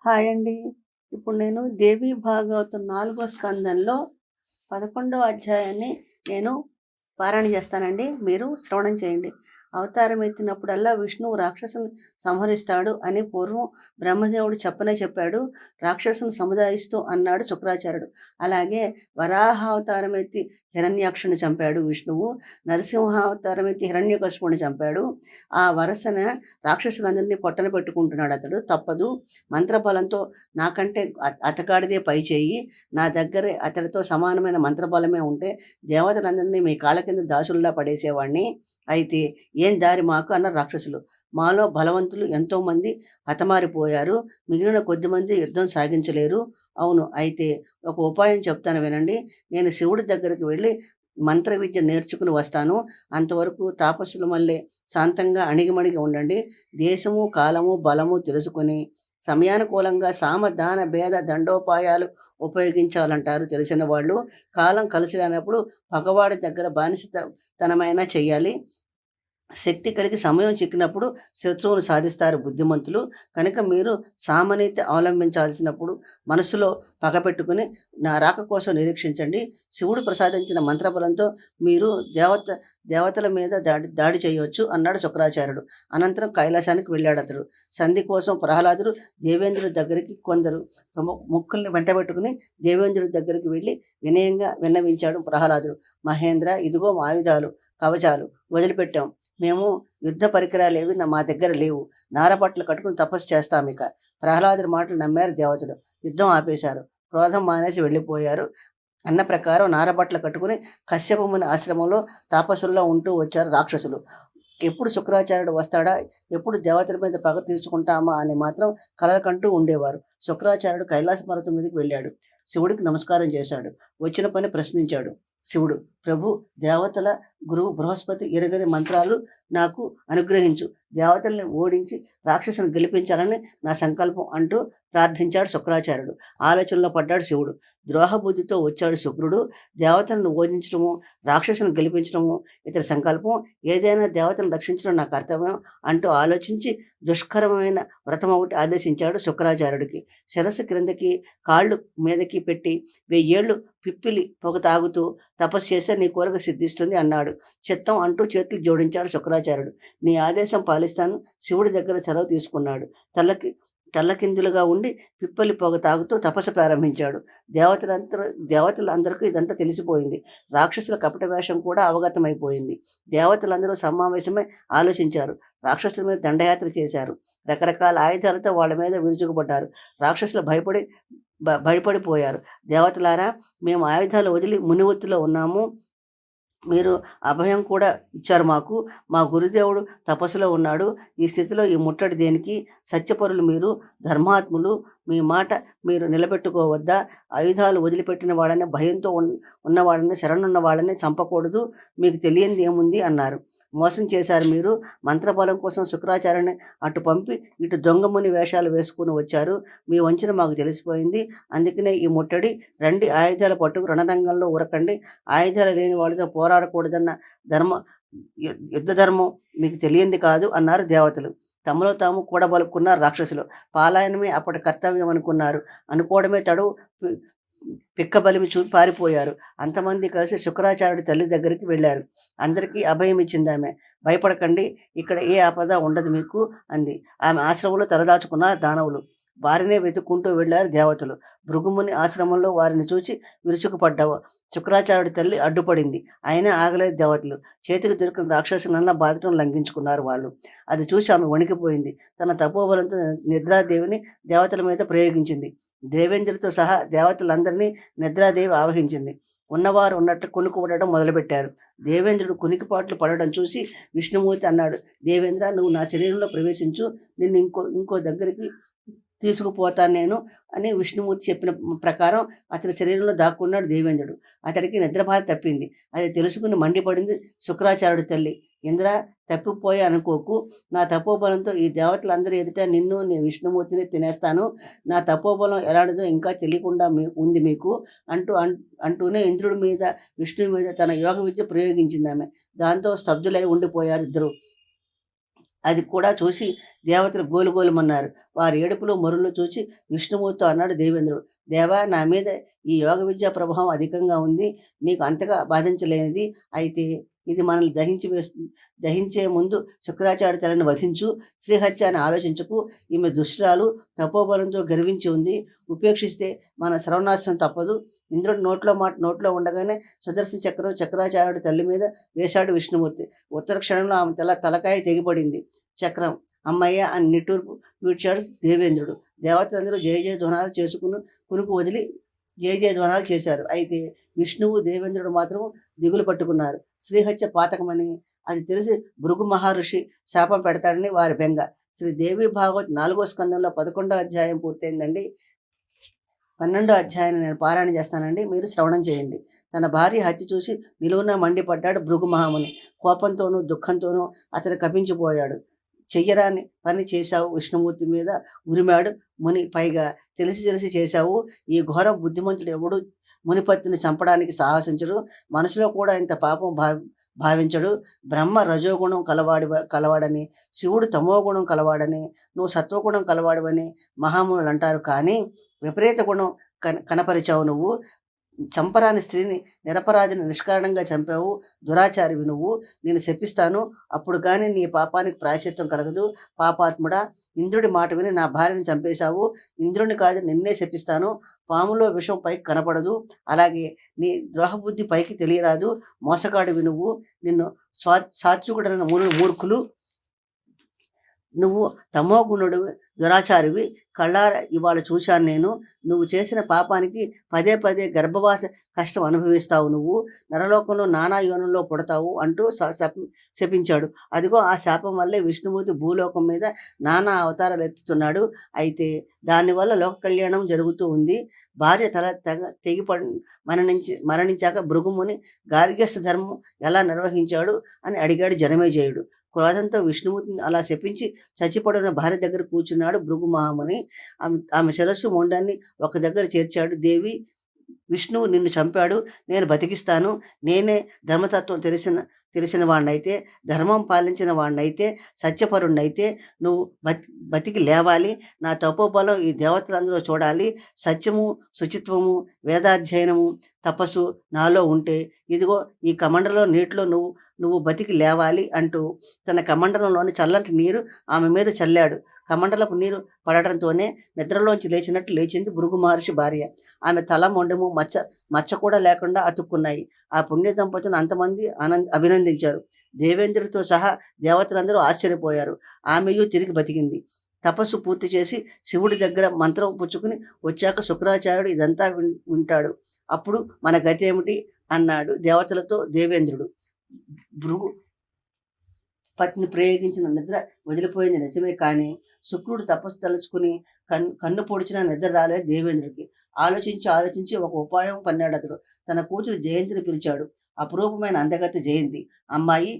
Hi అండి. ఇప్పుడు నేను దేవీ భాగవతం 4వ స్కందంలో 11వ అధ్యాయాన్ని నేను పారాయణ చేస్తానండి. మీరు శ్రవణం చేయండి. అవతారం ఎత్తినప్పుడల్లా విష్ణువు రాక్షసుని సంహరిస్తాడు అని పూర్వం బ్రహ్మదేవుడు చెప్పాడు. రాక్షసుని సముదాయిస్తూ అన్నాడు శుక్రాచార్యుడు. అలాగే వరాహావతారం ఎత్తి హిరణ్యాక్షుని చంపాడు విష్ణువు. నరసింహావతారం ఎత్తి హిరణ్యకశిపుని చంపాడు. ఆ వరసన రాక్షసులందరినీ పొట్టన పెట్టుకుంటున్నాడు అతడు. తప్పదు, మంత్రబలంతో నాకంటే అతగాడిదే పై చేయి, నా దగ్గరే అతడితో సమానమైన మంత్రబలమే ఉంటే దేవతలందరినీ మీ కాళ్ళ కింద దాసుల్లా పడేసేవాడిని. అయితే ఏం దారి మాకు అన్న రాక్షసులు. మాలో బలవంతులు ఎంతోమంది హతమారిపోయారు, మిగిలిన కొద్దిమంది యుద్ధం సాగించలేరు. అవును, అయితే ఒక ఉపాయం చెప్తాను వినండి. నేను శివుడి దగ్గరికి వెళ్ళి మంత్ర విద్య నేర్చుకుని వస్తాను. అంతవరకు తాపస్సుల మళ్ళీ శాంతంగా అణిగిమణిగి ఉండండి. దేశము కాలము బలము తెలుసుకొని సమయానుకూలంగా సామ దాన భేద దండోపాయాలు ఉపయోగించాలంటారు తెలిసిన వాళ్ళు. కాలం కలిసి రానప్పుడు పగవాడి దగ్గర బానిసతనమైనా చెయ్యాలి. శక్తి కలిగి సమయం చిక్కినప్పుడు శత్రువును సాధిస్తారు బుద్ధిమంతులు. కనుక మీరు సామాన్యత అవలంబించాల్సినప్పుడు మనసులో పగపెట్టుకుని నా రాక కోసం నిరీక్షించండి. శివుడు ప్రసాదించిన మంత్రబలంతో మీరు దేవతల మీద దాడి చేయవచ్చు అన్నాడు శుక్రాచార్యుడు. అనంతరం కైలాసానికి వెళ్ళాడు అతడు. సంధి కోసం ప్రహ్లాదుడు దేవేంద్రుడి దగ్గరికి కొందరు ముక్కుల్ని వెంటబెట్టుకుని దేవేంద్రుడి దగ్గరికి వెళ్ళి వినయంగా విన్నవించాడు ప్రహ్లాదుడు. మహేంద్ర, ఇదిగో మా ఆయుధాలు కవచాలు వదిలిపెట్టాం. మేము యుద్ధ పరికరాలేవి మా దగ్గర లేవు. నారపట్లు కట్టుకుని తపస్సు చేస్తాం. ఇక ప్రహ్లాదుడి మాటలు నమ్మారు దేవతలు. యుద్ధం ఆపేశారు. క్రోధం మానేసి వెళ్ళిపోయారు. అన్న ప్రకారం నారబట్టలు కట్టుకుని కశ్యప ముని ఆశ్రమంలో తాపసుల్లో ఉంటూ వచ్చారు రాక్షసులు. ఎప్పుడు శుక్రాచార్యుడు వస్తాడా, ఎప్పుడు దేవతల మీద పగ తీర్చుకుంటామా అని మాత్రం కలలకంటూ ఉండేవారు. శుక్రాచార్యుడు కైలాస పర్వతం మీదకి వెళ్ళాడు. శివుడికి నమస్కారం చేశాడు. వచ్చిన పని ప్రశ్నించాడు. శివుడు, ప్రభు, దేవతల గురువు బృహస్పతి ఎరగని మంత్రాలు నాకు అనుగ్రహించు. దేవతల్ని ఓడించి రాక్షసుని గెలిపించాలని నా సంకల్పం అంటూ ప్రార్థించాడు శుక్రాచార్యుడు. ఆలోచనలో పడ్డాడు శివుడు. ద్రోహబుద్ధితో వచ్చాడు శుక్రుడు. దేవతలను ఓడించడము, రాక్షసుని గెలిపించడము ఇతని సంకల్పం. ఏదైనా దేవతను రక్షించడం నా కర్తవ్యం అంటూ ఆలోచించి దుష్కరమైన వ్రతం ఒకటి ఆదేశించాడు శుక్రాచార్యుడికి. శిరస్సు క్రిందకి కాళ్ళు మీదకి పెట్టి 1000 ఏళ్ళు పిప్పిలి పొగ తాగుతూ తపస్సు చేస్తే నీ కోరిక సిద్ధిస్తుంది అన్నాడు. చిత్తం అంటూ చేతులు జోడించాడు శుక్రాచార్యుడు. నీ ఆదేశం పాలిస్తాను. శివుడి దగ్గర సెలవు తీసుకున్నాడు. తల్లకిందులుగా ఉండి పిప్పలి పొగ తాగుతూ తపస్సు ప్రారంభించాడు. దేవతలందరికీ ఇదంతా తెలిసిపోయింది. రాక్షసుల కపట వేషం కూడా అవగతమైపోయింది. దేవతలందరూ సమావేశమై ఆలోచించారు. రాక్షసుల మీద దండయాత్ర చేశారు. రకరకాల ఆయుధాలతో వాళ్ళ మీద విరుచుకుపడ్డారు. రాక్షసులు భయపడిపోయారు. దేవతలారా, మేము ఆయుధాలు వదిలి మునివత్తులో ఉన్నాము. మీరు అభయం కూడా ఇచ్చారు మాకు. మా గురుదేవుడు తపస్సులో ఉన్నాడు. ఈ స్థితిలో ఈ ముట్టడి దేనికి? సత్యపరులు మీరు, ధర్మాత్ములు. మీ మాట మీరు నిలబెట్టుకోవద్దా? ఆయుధాలు వదిలిపెట్టిన వాళ్ళని, భయంతో ఉన్నవాళ్ళని, శరణున్న వాళ్ళని చంపకూడదు. మీకు తెలియంది ఏముంది అన్నారు. మోసం చేశారు మీరు. మంత్రబలం కోసం శుక్రాచార్యుని అటు పంపి ఇటు దొంగముని వేషాలు వేసుకుని వచ్చారు. మీ వంచన మాకు తెలిసిపోయింది. అందుకనే ఈ ముట్టడి. రండి, ఆయుధాల పట్టుకు రణరంగంలో ఉరకండి. ఆయుధాలు లేని వాళ్ళతో పోరాడకూడదన్న యుద్ధ ధర్మం మీకు తెలియంది కాదు అన్నారు దేవతలు. తమలో తాము కూడబలుకున్నారు రాక్షసులు. పాలాయనమే అప్పటి కర్తవ్యం అనుకోవడమే తడువు పిక్కబలిమి చూపి పారిపోయారు. అంతమంది కలిసి శుక్రాచార్యుడి తల్లి దగ్గరికి వెళ్ళారు. అందరికీ అభయం ఇచ్చింది ఆమె. భయపడకండి, ఇక్కడ ఏ ఆపద ఉండదు మీకు అంది. ఆమె ఆశ్రమంలో తలదాచుకున్న దానవులు. వారినే వెతుక్కుంటూ వెళ్ళారు దేవతలు. భృగుముని ఆశ్రమంలో వారిని చూచి విరుచుకుపడ్డావు. శుక్రాచార్యుడి తల్లి అడ్డుపడింది. అయినా ఆగలేదు దేవతలు. చేతికి దొరికిన రాక్షసులన్నా బాధటం లంఘించుకున్నారు వాళ్ళు. అది చూసి ఆమె వణికిపోయింది. తన తపోబలంతో నిద్రాదేవిని దేవతల మీద ప్రయోగించింది. దేవేంద్రుడితో సహా దేవతలందరినీ నిద్రాదేవి ఆవహించింది. ఉన్నవారు ఉన్నట్లు కునుకుపడడం మొదలుపెట్టారు. దేవేంద్రుడు కునికిపాట్లు పడడం చూసి విష్ణుమూర్తి అన్నాడు, దేవేంద్ర, నువ్వు నా శరీరంలో ప్రవేశించు. నిన్ను ఇంకో దగ్గరికి తీసుకుపోతాను నేను అని విష్ణుమూర్తి చెప్పిన ప్రకారం అతని శరీరంలో దాక్కున్నాడు దేవేంద్రుడు. అతడికి నిద్రబాధ తప్పింది. అది తెలుసుకుని మండిపడింది శుక్రాచార్యుడి తల్లి. ఇంద్ర, తప్పిపోయా అనుకోకు. నా తపోబలంతో ఈ దేవతలందరి ఎదుట నిన్ను, నీ విష్ణుమూర్తిని తినేస్తాను. నా తపోబలం ఎలాంటిదో ఇంకా తెలియకుండా ఉంది మీకు అంటూనే ఇంద్రుడి మీద, విష్ణువు మీద తన యోగ విద్య ప్రయోగించింది ఆమె. దాంతో స్తబ్దులై ఉండిపోయారు ఇద్దరు. అది కూడా చూసి దేవతలు గోలుగోలుమన్నారు. వారి ఏడుపులు మొర్రులు చూచి విష్ణుమూర్తితో అన్నాడు దేవేంద్రుడు, దేవా, నా మీద ఈ యోగ విద్యా ప్రభావం అధికంగా ఉంది. నీకు అంతగా బాధించలేనిది అయితే ఇది మనల్ని దహించే ముందు శుక్రాచార్య తలని వధించు. శ్రీహత్య అని ఆలోచించకు. ఈమె దుష్టురాలు, తపోబలంతో గర్వించి ఉంది. ఉపేక్షిస్తే మన సర్వనాశనం తప్పదు. ఇంద్రుడి నోట్లో ఉండగానే సుదర్శన చక్రం చక్రాచార్యుడి తల్లి మీద వేశాడు విష్ణుమూర్తి. ఉత్తర క్షణంలో ఆమె తలకాయ తెగిపడింది. చక్రం అమ్మయ్య అని నిట్టూర్పు వీడ్చాడు దేవేంద్రుడు. దేవతలందరూ జయ జయ ధ్వనాలు చేసుకుని కునుకు వదిలి జయ జయ ధ్వనాలు చేశారు. అయితే విష్ణువు దేవేంద్రుడు మాత్రం దిగులు పట్టుకున్నారు. శ్రీహత్య పాతకమని అది తెలిసి భృగు మహర్షి శాపం పెడతాడని వారి బెంగ. శ్రీ దేవి భాగవత్ 4వ స్కందంలో 11వ అధ్యాయం పూర్తయిందండి. 12వ అధ్యాయాన్ని నేను పారాయణ చేస్తానండి, మీరు శ్రవణం చేయండి. తన భార్య హత్య చూసి నిలువున మండిపడ్డాడు భృగు మహాముని. కోపంతోనూ దుఃఖంతోనూ అతను కపించిపోయాడు. చెయ్యరాని పని చేశావు, విష్ణుమూర్తి మీద ఉరిమాడు ముని. పైగా తెలిసి చేశావు. ఈ ఘోరం బుద్ధిమంతుడు ఎవడు మునిపత్తిని చంపడానికి సాహసించడు. మనసులో కూడా ఇంత పాపం భావించడు. బ్రహ్మ రజోగుణం కలవాడని, శివుడు తమోగుణం కలవాడని, నువ్వు సత్వగుణం కలవాడవని మహామునులు అంటారు. కానీ విపరీత గుణం కనపరిచావు నువ్వు. చంపరాని స్త్రీని, నిరపరాధిని నిష్కారణంగా చంపావు. దురాచారివి నువ్వు. నేను శపిస్తాను, అప్పుడు కానీ నీ పాపానికి ప్రాయశ్చిత్తం కలగదు. పాపాత్ముడా, ఇంద్రుడి మాట విని నా భార్యను చంపేశావు. ఇంద్రుడిని కాదు, నిన్నే శపిస్తాను. పాములో విషం పైకి కనపడదు, అలాగే నీ ద్రోహబుద్ధి పైకి తెలియరాదు. మోసగాడివి నువ్వు. నిన్ను సాత్వికుడైన మూర్ఖులు. నువ్వు తమోగుణుడు, దురాచారివి. కళ్ళార ఇవాళ చూశాను నేను. నువ్వు చేసిన పాపానికి పదే పదే గర్భవాస కష్టం అనుభవిస్తావు. నువ్వు నరలోకంలో నానా యోనంలో పుడతావు అంటూ శపించాడు. అదిగో ఆ శాపం వల్లే విష్ణుమూర్తి భూలోకం మీద నానా అవతారాలు ఎత్తుతున్నాడు. అయితే దానివల్ల లోక కళ్యాణం జరుగుతూ ఉంది. భార్య తెగి మరణించాక భృగుముని గార్గ్యస్థ ధర్మం ఎలా నిర్వహించాడు అని అడిగాడు జనమేజయుడు. క్రోధంతో విష్ణుమూర్తిని అలా శపించి చచ్చిపడిన భార్య దగ్గర కూర్చున్నాడు భృగు మహాముని. ఆమె శిరస్సు మొండాన్ని ఒక దగ్గర చేర్చాడు. దేవి, విష్ణువు నిన్ను చంపాడు, నేను బతికిస్తాను. నేనే ధర్మతత్వం తెలిసిన వాడినైతే, ధర్మం పాలించిన వాడినైతే, సత్యపరుణ్ణైతే నువ్వు బతికి లేవాలి. నా తపోబలం ఈ దేవతలందరూ చూడాలి. సత్యము, శుచిత్వము, వేదాధ్యయనము, తపస్సు నాలో ఉంటే ఇదిగో ఈ కమండలో నీటిలో నువ్వు బతికి లేవాలి అంటూ తన కమండలంలోని చల్లటి నీరు ఆమె మీద చల్లాడు. కమండలపు నీరు పడటంతోనే నిద్రలోంచి లేచింది భృగు మహర్షి భార్య. ఆమె తల మొండెము మచ్చ కూడా లేకుండా అతుక్కున్నాయి. ఆ పుణ్య దంపతులను అంతమంది అభినందించారు. దేవేంద్రుడితో సహా దేవతలందరూ ఆశ్చర్యపోయారు. ఆమెయు తిరిగి బతికింది. తపస్సు పూర్తి చేసి శివుడి దగ్గర మంత్రం పుచ్చుకుని వచ్చాక శుక్రాచార్యుడు ఇదంతా వింటాడు. అప్పుడు మన గతి ఏమిటి అన్నాడు దేవతలతో దేవేంద్రుడు. భృగు పత్ని ప్రయోగించిన నిద్ర వదిలిపోయింది నిజమే, కానీ శుక్రుడు తపస్సు తలుచుకుని కన్ను పొడిచిన నిద్ర రాలేదు దేవేంద్రుడికి. ఆలోచించి ఒక ఉపాయం పన్నాడు అతడు. తన కూతురు జయంతిని పిలిచాడు. అపురూపమైన అందగత్తె జయంతి. అమ్మాయి,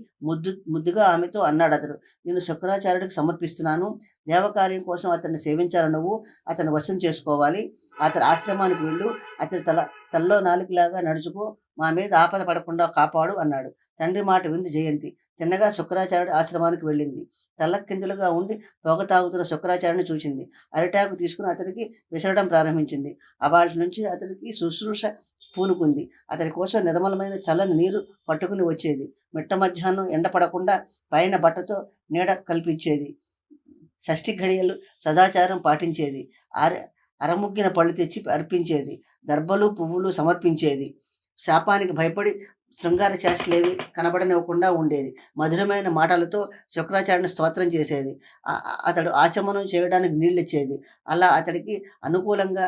ముద్దుగా ఆమెతో అన్నాడు అతడు, నేను శుక్రాచార్యుడికి సమర్పిస్తున్నాను. దేవకార్యం కోసం అతన్ని సేవించాలి. నువ్వు అతన్ని వశం చేసుకోవాలి. అతని ఆశ్రమానికి వెళ్ళు. అతని తల్లో నాలుగులాగా నడుచుకో. మా మీద ఆపద పడకుండా కాపాడు అన్నాడు. తండ్రి మాట వింది జయంతి. తిన్నగా శుక్రాచార్యుడి ఆశ్రమానికి వెళ్ళింది. తల్లకిందులుగా ఉండి పొగ తాగుతున్న శుక్రాచార్యుని చూసింది. అరిటాకు తీసుకుని అతనికి విసరడం ప్రారంభించింది. అవాటి నుంచి అతనికి శుశ్రూష పూనుకుంది. అతని కోసం నిర్మలమైన చల్లని నీరు పట్టుకుని వచ్చేది. మిట్ట మధ్యాహ్నం ఎండ పడకుండా పైన బట్టతో నీడ కల్పించేది. షష్ఠి ఘడియలు సదాచారం పాటించేది. అరముగ్గిన పళ్ళు తెచ్చి అర్పించేది. దర్భలు, పువ్వులు సమర్పించేది. శాపానికి భయపడి శృంగార చేష్టలేవి కనబడనివ్వకుండా ఉండేది. మధురమైన మాటలతో శుక్రాచార్యుని స్తోత్రం చేసేది. అతడు ఆచమనం చేయడానికి నీళ్ళు ఇచ్చేది. అలా అతడికి అనుకూలంగా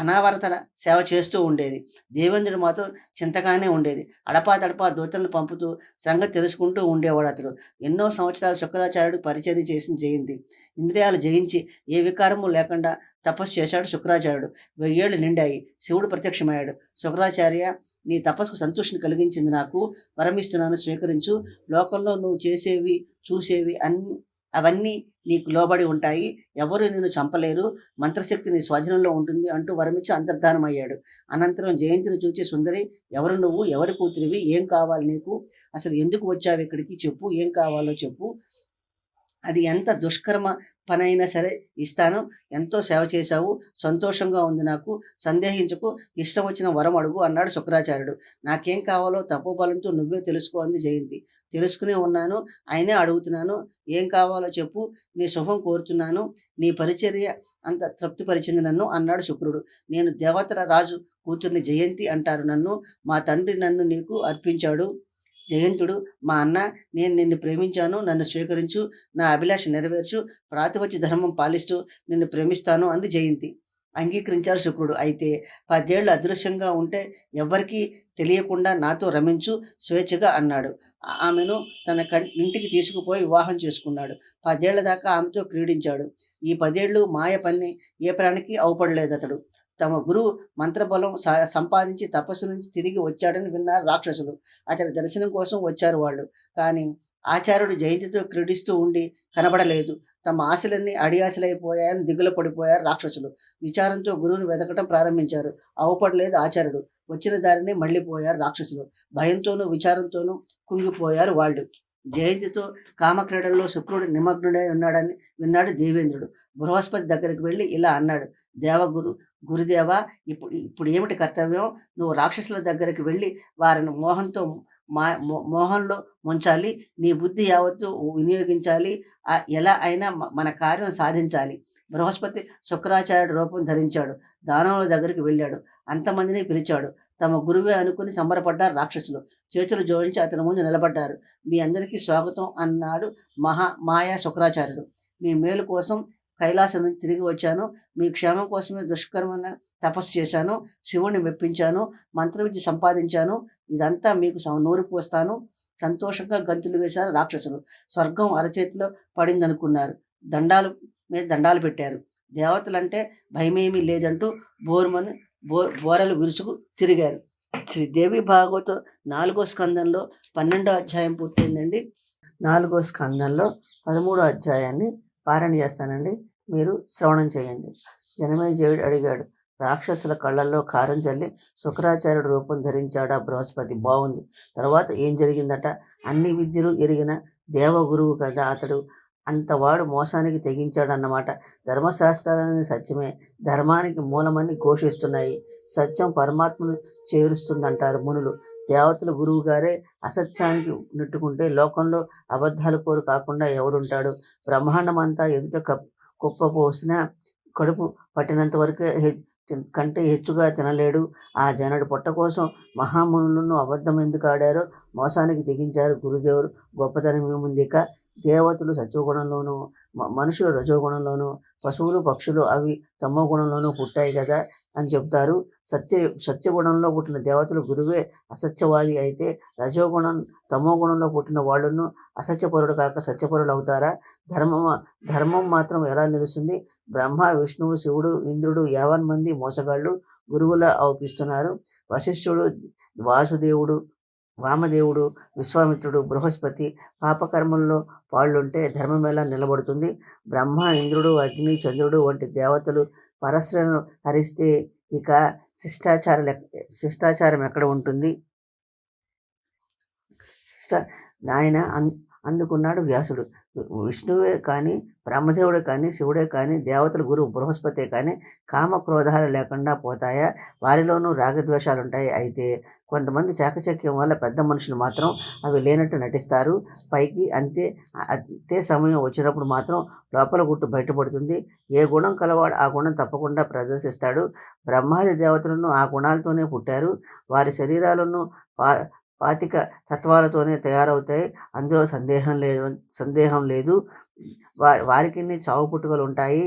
అనావరతన సేవ చేస్తూ ఉండేది. దేవేంద్రుడు మాత్రం చింతగానే ఉండేది. అడపా దూతలను పంపుతూ సంగతి తెలుసుకుంటూ ఉండేవాడు అతడు. ఎన్నో సంవత్సరాలు శుక్రాచార్యుడు పరిచర్య చేసిన జయంతి. ఇంద్రియాలు జయించి ఏ వికారము లేకుండా తపస్సు చేశాడు శుక్రాచార్యుడు. 1000 ఏళ్ళు నిండాయి. శివుడు ప్రత్యక్షమయ్యాడు. శుక్రాచార్య, నీ తపస్సుకు సంతోషం కలిగించింది. నాకు వరమిస్తున్నాను, స్వీకరించు. లోకంలో నువ్వు చేసేవి చూసేవి అవన్నీ నీకు లోబడి ఉంటాయి. ఎవరు నిన్ను చంపలేరు. మంత్రశక్తి నీ స్వాధీనంలో ఉంటుంది అంటూ వరమిచ్చి అంతర్ధానమయ్యాడు. అనంతరం జయంతిని చూచి, సుందరి, ఎవరు నువ్వు? ఎవరి కూతురివి? ఏం కావాలి నీకు? అసలు ఎందుకు వచ్చావు ఇక్కడికి? చెప్పు, ఏం కావాలో చెప్పు. అది ఎంత దుష్కర్మ పనైనా సరే ఇస్తాను. ఎంతో సేవ చేశావు. సంతోషంగా ఉంది నాకు. సందేహించకు. ఇష్టం వచ్చిన వరం అడుగు అన్నాడు శుక్రాచార్యుడు. నాకేం కావాలో తపోబలంతో నువ్వే తెలుసుకో అంది జయంతి. తెలుసుకునే ఉన్నాను. అయినా అడుగుతున్నాను. ఏం కావాలో చెప్పు. నీ శుభం కోరుతున్నాను. నీ పరిచర్య అంత తృప్తిపరిచింది నన్ను అన్నాడు శుక్రుడు. నేను దేవతల రాజు కూతుర్ని జయంతి అంటారు నన్ను. మా తండ్రి నన్ను నీకు అర్పించాడు. జయంతుడు, మా అన్న, నేను నిన్ను ప్రేమించాను. నన్ను స్వీకరించు. నా అభిలాష నెరవేర్చు. ప్రాతిపత్య ధర్మం పాలిస్తూ నిన్ను ప్రేమిస్తాను అంది జయంతి. అంగీకరించారు శుక్రుడు. అయితే 10 ఏళ్ళు అదృశ్యంగా ఉంటే ఎవ్వరికీ తెలియకుండా నాతో రమించు స్వేచ్ఛగా అన్నాడు. ఆమెను తన ఇంటికి తీసుకుపోయి వివాహం చేసుకున్నాడు. 10 ఏళ్ల దాకా ఆమెతో క్రీడించాడు. ఈ 10 ఏళ్ళు మాయ పన్ని ఏ ప్రాణికి అవపడలేదు అతడు. తమ గురువు మంత్రబలం సంపాదించి తపస్సు నుంచి తిరిగి వచ్చాడని విన్నారు రాక్షసులు. అతడి దర్శనం కోసం వచ్చారు వాళ్ళు. కానీ ఆచార్యుడు జయంతితో క్రీడిస్తూ ఉండి కనబడలేదు. తమ ఆశలన్నీ అడియాశలైపోయాయని దిగులు పడిపోయారు రాక్షసులు. విచారంతో గురువుని వెతకటం ప్రారంభించారు. అవపడలేదు ఆచార్యుడు. వచ్చిన దారిని మళ్ళీపోయారు రాక్షసులు. భయంతోనూ విచారంతోనూ కుంగిపోయారు వాళ్ళు. జయంతితో కామక్రీడల్లో శుక్రుడు నిమగ్నుడై ఉన్నాడని విన్నాడు దేవేంద్రుడు. బృహస్పతి దగ్గరికి వెళ్ళి ఇలా అన్నాడు. గురుదేవ, ఇప్పుడు ఏమిటి కర్తవ్యం? నువ్వు రాక్షసుల దగ్గరికి వెళ్ళి వారిని మోహంలో ముంచాలి. నీ బుద్ధి యావత్తు వినియోగించాలి. ఎలా అయినా మన కార్యం సాధించాలి. బృహస్పతి శుక్రాచార్యుడు రూపం ధరించాడు. దానవుల దగ్గరికి వెళ్ళాడు. అంతమందిని పిలిచాడు. తమ గురువే అనుకుని సంబరపడ్డారు రాక్షసులు. చేతులు జోడించి అతని ముందు నిలబడ్డారు. మీ అందరికీ స్వాగతం అన్నాడు మాయా శుక్రాచార్యుడు. మీ మేలు కోసం కైలాసం నుంచి తిరిగి వచ్చాను. మీ క్షేమం కోసమే దుష్కర్మన తపస్సు చేశాను. శివుని మెప్పించాను. మంత్రవిద్య సంపాదించాను. ఇదంతా మీకు నూరు పోస్తాను. సంతోషంగా గంతులు వేశారు రాక్షసులు. స్వర్గం అరచేతిలో పడిందనుకున్నారు. దండాలు పెట్టారు. దేవతలంటే భయమేమీ లేదంటూ బోరలు విరుచుకు తిరిగారు. శ్రీదేవి భాగవతం 4వ స్కందంలో 12వ అధ్యాయం పూర్తయిందండి. 4వ స్కందంలో 13వ అధ్యాయాన్ని పారాయణ చేస్తానండి. మీరు శ్రవణం చేయండి. జనమేజయుడు అడిగాడు. రాక్షసుల కళ్ళల్లో కారం చల్లి శుక్రాచార్యుడు రూపం ధరించాడా బృహస్పతి? బాగుంది. తర్వాత ఏం జరిగిందట? అన్ని విద్యలు ఎరిగిన దేవగురువు కదా అతడు. అంతవాడు మోసానికి తెగించాడన్నమాట. ధర్మశాస్త్రాలని సత్యమే ధర్మానికి మూలమని ఘోషిస్తున్నాయి. సత్యం పరమాత్మను చేరుస్తుందంటారు మునులు. దేవతల గురువు గారే అసత్యానికి నెట్టుకుంటే లోకంలో అబద్ధాలు కోరు కాకుండా ఎవడుంటాడు? బ్రహ్మాండం అంతా ఎదుట కుప్ప పోసిన కడుపు పట్టినంత వరకే కంటే హెచ్చుగా తినలేడు. ఆ జనుడు పొట్ట కోసం మహామునులను అబద్ధం ఎందుకు ఆడారో మోసానికి తెగించారు గురుదేవుడు. గొప్పతనం ఏముందిక? దేవతలు సత్వగుణంలోనూ, మనుషులు రజోగుణంలోనూ, పశువులు పక్షులు అవి తమో గుణంలోనూ పుట్టాయి కదా అని చెబుతారు. సత్యగుణంలో పుట్టిన దేవతలు గురువే అసత్యవాది అయితే రజోగుణం తమో గుణంలో పుట్టిన వాళ్ళను అసత్యపరుడు కాక సత్యపరులు అవుతారా? ధర్మం మాత్రం ఎలా నిలుస్తుంది? బ్రహ్మ, విష్ణువు, శివుడు, ఇంద్రుడు 50 మంది మోసగాళ్ళు గురువులా అవుపిస్తున్నారు. వశిష్ఠుడు, వాసుదేవుడు, వామదేవుడు, విశ్వామిత్రుడు, బృహస్పతి పాపకర్మల్లో పాళ్ళుంటే ధర్మం ఎలా నిలబడుతుంది? బ్రహ్మ, ఇంద్రుడు, అగ్ని, చంద్రుడు వంటి దేవతలు పరస్పరం హరిస్తే ఇక శిష్టాచారం ఎక్కడ ఉంటుంది? నాయన అందుకున్నాడు వ్యాసుడు. విష్ణువే కానీ, బ్రహ్మదేవుడే కానీ, శివుడే కానీ, దేవతల గురువు బృహస్పతే కానీ కామక్రోధాలు లేకుండా పోతాయా? వారిలోనూ రాగద్వేషాలుంటాయి. అయితే కొంతమంది చాకచక్యం వల్ల పెద్ద మనుషులు మాత్రం అవి లేనట్టు నటిస్తారు. పైకి అంతే సమయం వచ్చినప్పుడు మాత్రం లోపల గుట్టు బయటపడుతుంది. ఏ గుణం కలవాడు ఆ గుణం తప్పకుండా ప్రదర్శిస్తాడు. బ్రహ్మాది దేవతలను ఆ గుణాలతోనే పుట్టారు. వారి శరీరాలను పాతిక తత్వాలతోనే తయారవుతాయి. అందులో సందేహం లేదు. వారికి చావు పుట్టుకలు ఉంటాయి.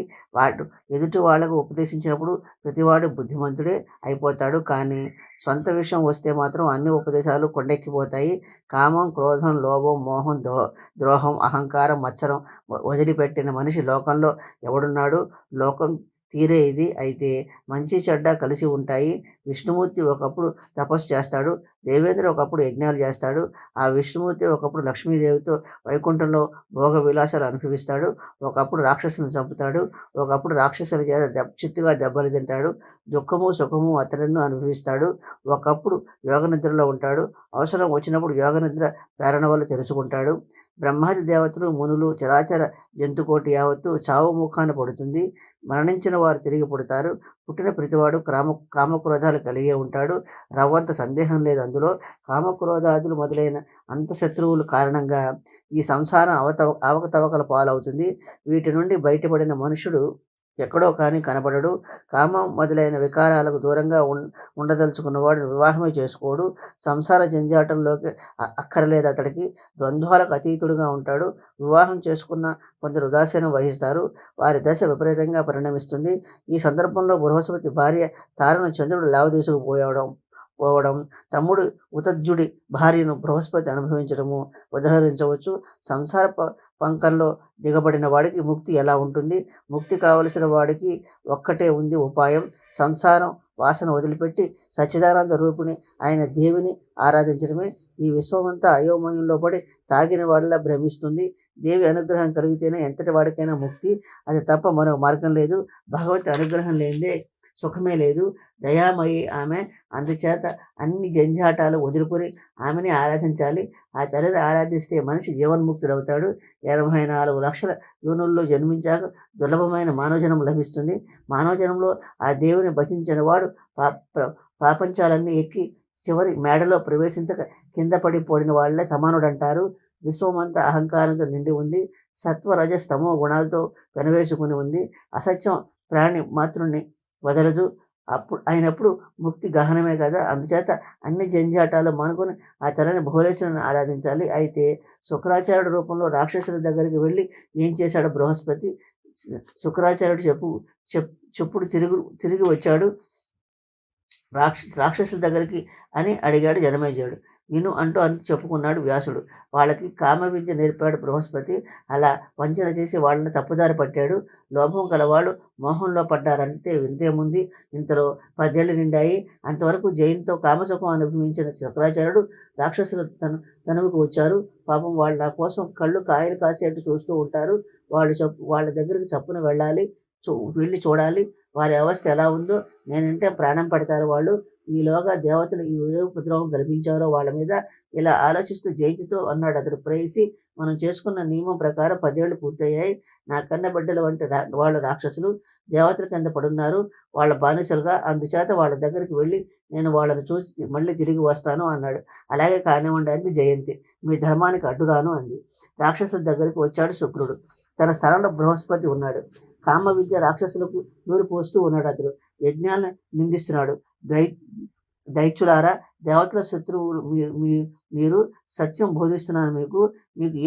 ఎదుటి వాళ్లకు ఉపదేశించినప్పుడు ప్రతివాడు బుద్ధిమంతుడే అయిపోతాడు. కానీ స్వంత విషయం వస్తే మాత్రం అన్ని ఉపదేశాలు కొండెక్కిపోతాయి. కామం, క్రోధం, లోభం, మోహం, ద్రోహం, అహంకారం, మత్సరం వదిలిపెట్టిన మనిషి లోకంలో ఎవడున్నాడు? లోకం తీరే ఇది. అయితే మంచి చెడ్డ కలిసి ఉంటాయి. విష్ణుమూర్తి ఒకప్పుడు తపస్సు చేస్తాడు. దేవేంద్ర ఒకప్పుడు యజ్ఞాలు చేస్తాడు. ఆ విష్ణుమూర్తి ఒకప్పుడు లక్ష్మీదేవితో వైకుంఠంలో భోగ విలాసాలు అనుభవిస్తాడు. ఒకప్పుడు రాక్షసులను చంపుతాడు. ఒకప్పుడు రాక్షసుల చేత చిత్తుగా దెబ్బలు తింటాడు. దుఃఖము సుఖము అతడను అనుభవిస్తాడు. ఒకప్పుడు యోగనిద్రలో ఉంటాడు. అవసరం వచ్చినప్పుడు యోగనిద్ర ప్రేరణ వల్ల తెలుసుకుంటాడు. బ్రహ్మాది దేవతలు, మునులు, చరాచర జంతుకోటి యావత్తు చావు ముఖాన పడుతుంది. మరణించిన వారు తిరిగి పుడతారు. పుట్టిన ప్రతివాడు కామక్రోధాలు కలిగే ఉంటాడు. రవ్వంత సందేహం లేదు అందులో. కామక్రోధాదులు మొదలైన అంతశత్రువుల కారణంగా ఈ సంసారం అవకతవకల పాలవుతుంది. వీటి నుండి బయటపడిన మనుషుడు ఎక్కడో కానీ కనబడడు. కామం మొదలైన వికారాలకు దూరంగా ఉండదలుచుకున్నవాడు వివాహమే చేసుకోడు. సంసార జంజాటంలోకి అక్కరలేదు అతడికి. ద్వంద్వాలకు అతీతుడుగా ఉంటాడు. వివాహం చేసుకున్న కొందరు ఉదాసీనం వహిస్తారు. వారి దశ విపరీతంగా పరిణమిస్తుంది. ఈ సందర్భంలో బృహస్పతి భార్య తారను చంద్రుడు పోవడం, తమ్ముడు ఉతజ్జుడి భార్యను బృహస్పతి అనుభవించడము ఉదహరించవచ్చు. సంసార పంకంలో దిగబడిన వాడికి ముక్తి ఎలా ఉంటుంది? ముక్తి కావలసిన వాడికి ఒక్కటే ఉంది ఉపాయం. సంసారం వాసన వదిలిపెట్టి సచ్చిదానంద రూపిణి ఆయన దేవిని ఆరాధించడమే. ఈ విశ్వమంతా అయోమయంలో పడి తాగిన వాడిలా భ్రమిస్తుంది. దేవి అనుగ్రహం కలిగితేనే ఎంతటి వాడికైనా ముక్తి. అది తప్ప మరో మార్గం లేదు. భగవతి అనుగ్రహం లేనిదే సుఖమే లేదు. దయామయి ఆమె. అందుచేత అన్ని జంజాటాలు వదులుకొని ఆమెని ఆరాధించాలి. ఆ తల్లిని ఆరాధిస్తే మనిషి జీవన్ముక్తుడవుతాడు. 84 లక్షల యోనుల్లో జన్మించాక దుర్లభమైన మానవజనం లభిస్తుంది. మానవజనంలో ఆ దేవుని భజించిన వాడు పాపంచాలన్నీ ఎక్కి చివరి మేడలో ప్రవేశించక కింద పడిపోడిన వాళ్ళే సమానుడంటారు. విశ్వమంతా అహంకారంతో నిండి ఉంది. సత్వ రజస్తమో గుణాలతో పెనవేసుకుని ఉంది. అసత్యం ప్రాణి మాతృని వదలదు. అయినప్పుడు ముక్తి గహనమే కదా. అందుచేత అన్ని జంజాటాలు మానుకొని ఆ తలని భువనేశ్వరుని ఆరాధించాలి. అయితే శుక్రాచార్యుడు రూపంలో రాక్షసుల దగ్గరికి వెళ్ళి ఏం చేశాడు బృహస్పతి? శుక్రాచార్యుడు చెప్పుడు తిరిగి వచ్చాడు రాక్షసుల దగ్గరికి అని అడిగాడు జనమేజయుడు. విను అంటూ చెప్పుకున్నాడు వ్యాసుడు. వాళ్ళకి కామ విద్య నేర్పాడు బృహస్పతి. అలా వంచన చేసి వాళ్ళని తప్పుదారి పట్టాడు. లోభం గలవాళ్ళు మోహంలో పడ్డారంటే వింతేముంది. ఇంతలో 10 ఏళ్ళు నిండాయి. అంతవరకు జయంతో కామసుఖం అనుభవించిన శుక్రాచార్యుడు రాక్షసులు తనకు వచ్చారు. పాపం వాళ్ళు నా కోసం కళ్ళు కాయలు కాసేట్టు చూస్తూ ఉంటారు. వాళ్ళ దగ్గరికి చప్పున వెళ్ళి చూడాలి. వారి అవస్థ ఎలా ఉందో. నేనంటే ప్రాణం పడతారు వాళ్ళు. ఈలోగా దేవతలు ఏ ఉపద్రవం కల్పించారో వాళ్ళ మీద. ఇలా ఆలోచిస్తూ జయంతితో అన్నాడు అతడు ప్రేయసి. మనం చేసుకున్న నియమం ప్రకారం 10 ఏళ్ళు పూర్తయ్యాయి. నా కన్న బిడ్డల వంటి వాళ్ళు రాక్షసులు దేవతల కింద పడున్నారు. వాళ్ళ బానిసలుగా. అందుచేత వాళ్ళ దగ్గరికి వెళ్ళి నేను వాళ్ళని చూసి మళ్ళీ తిరిగి వస్తాను అన్నాడు. అలాగే కానివ్వండి అంది జయంతి. మీ ధర్మానికి అడ్డురాను అంది. రాక్షసుల దగ్గరికి వచ్చాడు శుక్రుడు. తన స్థలంలో బృహస్పతి ఉన్నాడు. కామ విద్య రాక్షసులకు నూరు పోస్తూ ఉన్నాడు. అతడు యజ్ఞాలను నిందిస్తున్నాడు. దైత్యులారా, దేవతల శత్రువులు మీరు. సత్యం బోధిస్తున్నాను మీకు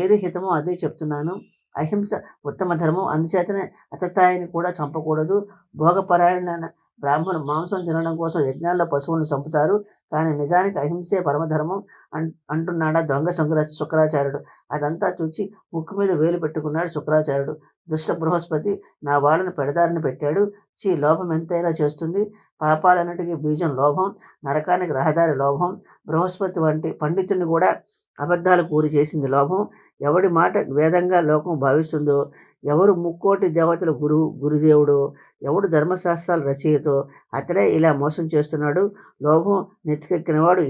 ఏది హితమో అదే చెప్తున్నాను. అహింస ఉత్తమ ధర్మం. అందుచేతనే అతతాయిని కూడా చంపకూడదు. భోగపరాయణ బ్రాహ్మణులు మాంసం తినడం కోసం యజ్ఞాల్లో పశువులను చంపుతారు. కానీ నిజానికి అహింసే పరమధర్మం అంటున్నాడా దొంగ శుక్రాచార్యుడు. అదంతా చూచి ముక్కు మీద వేలు పెట్టుకున్నాడు శుక్రాచార్యుడు. దుష్ట బృహస్పతి నా వాళ్ళని పెడదారిని పెట్టాడు. లోభం ఎంతైనా చేస్తుంది. పాపాలన్నిటికీ బీజం లోభం. నరకానికి రహదారి లోభం. బృహస్పతి వంటి పండితుడిని కూడా అబద్ధాలు కూరి చేసింది లోభం. ఎవడి మాట వేదంగా లోకం భావిస్తుందో, ఎవరు ముక్కోటి దేవతల గురుదేవుడో, ఎవడు ధర్మశాస్త్రాల రచయితో అతడే ఇలా మోసం చేస్తున్నాడు. లోభం నెత్తికెక్కినవాడు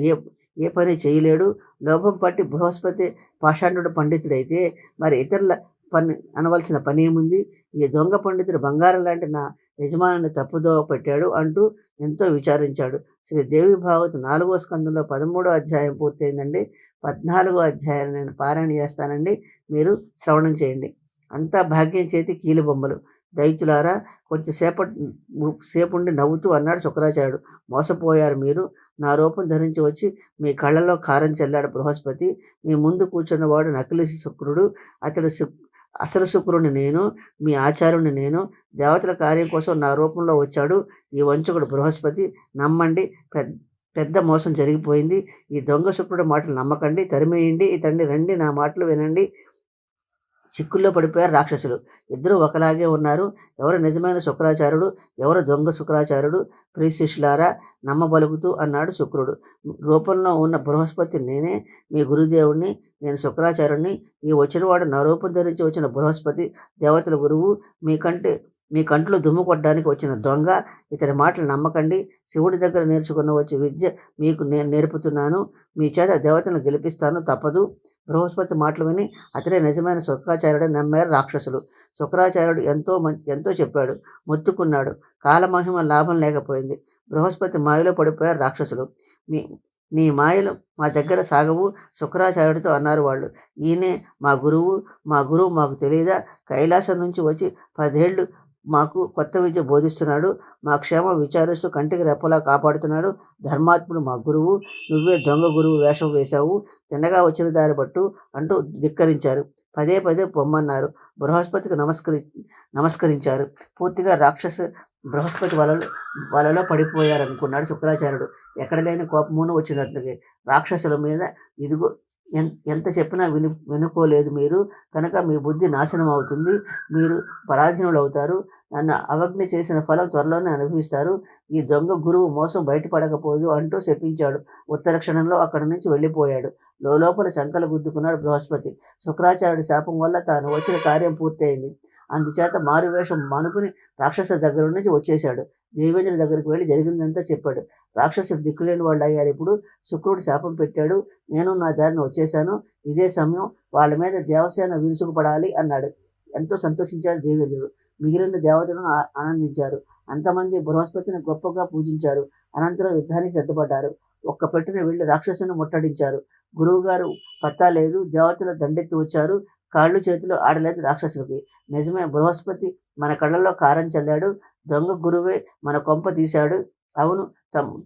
ఏ పని చేయలేడు. లోభం పట్టి బృహస్పతి పాషాండుడు పండితుడైతే మరి ఇతరుల అనవలసిన పని ఏముంది? ఈ దొంగ పండితుడు బంగారం లాంటి నా యజమానిని తప్పుదో పెట్టాడు అంటూ ఎంతో విచారించాడు. శ్రీ దేవి భాగవత 4వ స్కందంలో 13వ అధ్యాయం పూర్తయిందండి. 14వ అధ్యాయాన్ని నేను పారాయణ చేస్తానండి. మీరు శ్రవణం చేయండి. అంతా భాగ్యం చేతి కీలు బొమ్మలు. దైత్యులారా, కొంచెం సేపుండి నవ్వుతూ అన్నాడు శుక్రాచార్యుడు. మోసపోయారు మీరు. నా రూపం ధరించి వచ్చి మీ కళ్ళలో కారం చల్లాడు బృహస్పతి. మీ ముందు కూర్చున్నవాడు నకిలీ శుక్రుడు. అతడు అసలు శుక్రుని నేను, మీ ఆచార్యుని నేను. దేవతల కార్యం కోసం నా రూపంలో వచ్చాడు ఈ వంచకుడు బృహస్పతి. నమ్మండి, పెద్ద మోసం జరిగిపోయింది. ఈ దొంగ శుక్రుడి మాటలు నమ్మకండి, తరిమేయండి. ఇతన్ని రండి, నా మాటలు వినండి. చిక్కుల్లో పడిపోయారు రాక్షసులు. ఇద్దరూ ఒకలాగే ఉన్నారు. ఎవరు నిజమైన శుక్రాచార్యుడు, ఎవరు దొంగ శుక్రాచార్యుడు? ప్రియశిష్యులారా, నమ్మబలుగుతూ అన్నాడు శుక్రుడు. రూపంలో ఉన్న బృహస్పతి నేనే, మీ గురుదేవుణ్ణి. నేను శుక్రాచార్యుడిని. ఈ వచ్చినవాడు నా రూపం ధరించి వచ్చిన బృహస్పతి, దేవతల గురువు. మీ కంట్లో దుమ్ము కొట్టడానికి వచ్చిన దొంగ. ఇతని మాటలు నమ్మకండి. శివుడి దగ్గర నేర్చుకున్న వచ్చే విద్య మీకు నేను నేర్పుతున్నాను. మీ చేత దేవతలను గెలిపిస్తాను, తప్పదు. బృహస్పతి మాటలు విని అతడే నిజమైన శుక్రాచార్యుడని నమ్మారు రాక్షసులు. శుక్రాచార్యుడు ఎంతో చెప్పాడు, మొత్తుకున్నాడు. కాలమహిమ లాభం లేకపోయింది. బృహస్పతి మాయలో పడిపోయారు రాక్షసులు. మీ నీ మాయలు మా దగ్గర సాగవు శుక్రాచార్యుడితో అన్నారు వాళ్ళు. ఈయనే మా గురువు మాకు తెలియదా? కైలాసం నుంచి వచ్చి 10 ఏళ్ళు మాకు కొత్త విద్య బోధిస్తున్నాడు. మా క్షేమం విచారిస్తూ కంటికి రెప్పలా కాపాడుతున్నాడు. ధర్మాత్ముడు మా గురువు. నువ్వే దొంగ గురువు వేషం వేశావు. తిన్నగా వచ్చిన దారి పట్టు అంటూ ధిక్కరించారు. పదే పదే పొమ్మన్నారు. బృహస్పతికి నమస్కరించారు. పూర్తిగా బృహస్పతి వలలో పడిపోయారనుకున్నాడు శుక్రాచార్యుడు. ఎక్కడ లేని కోపమును వచ్చింది అతనికి రాక్షసుల మీద. ఇదిగో ఎంత చెప్పినా వినుకోలేదు మీరు కనుక మీ బుద్ధి నాశనం అవుతుంది. మీరు పరాధీనులు అవుతారు. నన్ను అవజ్ఞ చేసిన ఫలం త్వరలోనే అనుభవిస్తారు. ఈ దొంగ గురువు మోసం బయటపడకపోదు అంటూ శపించాడు. ఉత్తర క్షణంలో అక్కడి నుంచి వెళ్ళిపోయాడు. లోపల చంకలు గుద్దుకున్నాడు బృహస్పతి. శుక్రాచార్యుడి శాపం వల్ల తాను వచ్చిన కార్యం పూర్తయింది. అందుచేత మారువేషం మానుకుని రాక్షసుల దగ్గర నుంచి వచ్చేశాడు. దేవేంద్రుడి దగ్గరికి వెళ్ళి జరిగిందంతా చెప్పాడు. రాక్షసులు దిక్కులేని వాళ్ళు అయ్యారు. ఇప్పుడు శుక్రుడు శాపం పెట్టాడు. నేను నా దారిని వచ్చేశాను. ఇదే సమయం వాళ్ళ మీద దేవసేన విరుచుకుపడాలి అన్నాడు. ఎంతో సంతోషించాడు దేవేంద్రుడు. మిగిలిన దేవతలను ఆనందించారు. అంతమంది బృహస్పతిని గొప్పగా పూజించారు. అనంతరం యుద్ధానికి సిద్ధపడ్డారు. ఒక్క పెట్టున వెళ్లి రాక్షసుని ముట్టడించారు. గురువుగారు పత్తా లేదు. దేవతలు దండెత్తి వచ్చారు. కాళ్ళు చేతులు ఆడలేదు రాక్షసులకి. నిజమే, బృహస్పతి మన కళ్ళల్లో కారం చల్లాడు. దొంగ గురువే మన కొంప తీశాడు. అవును,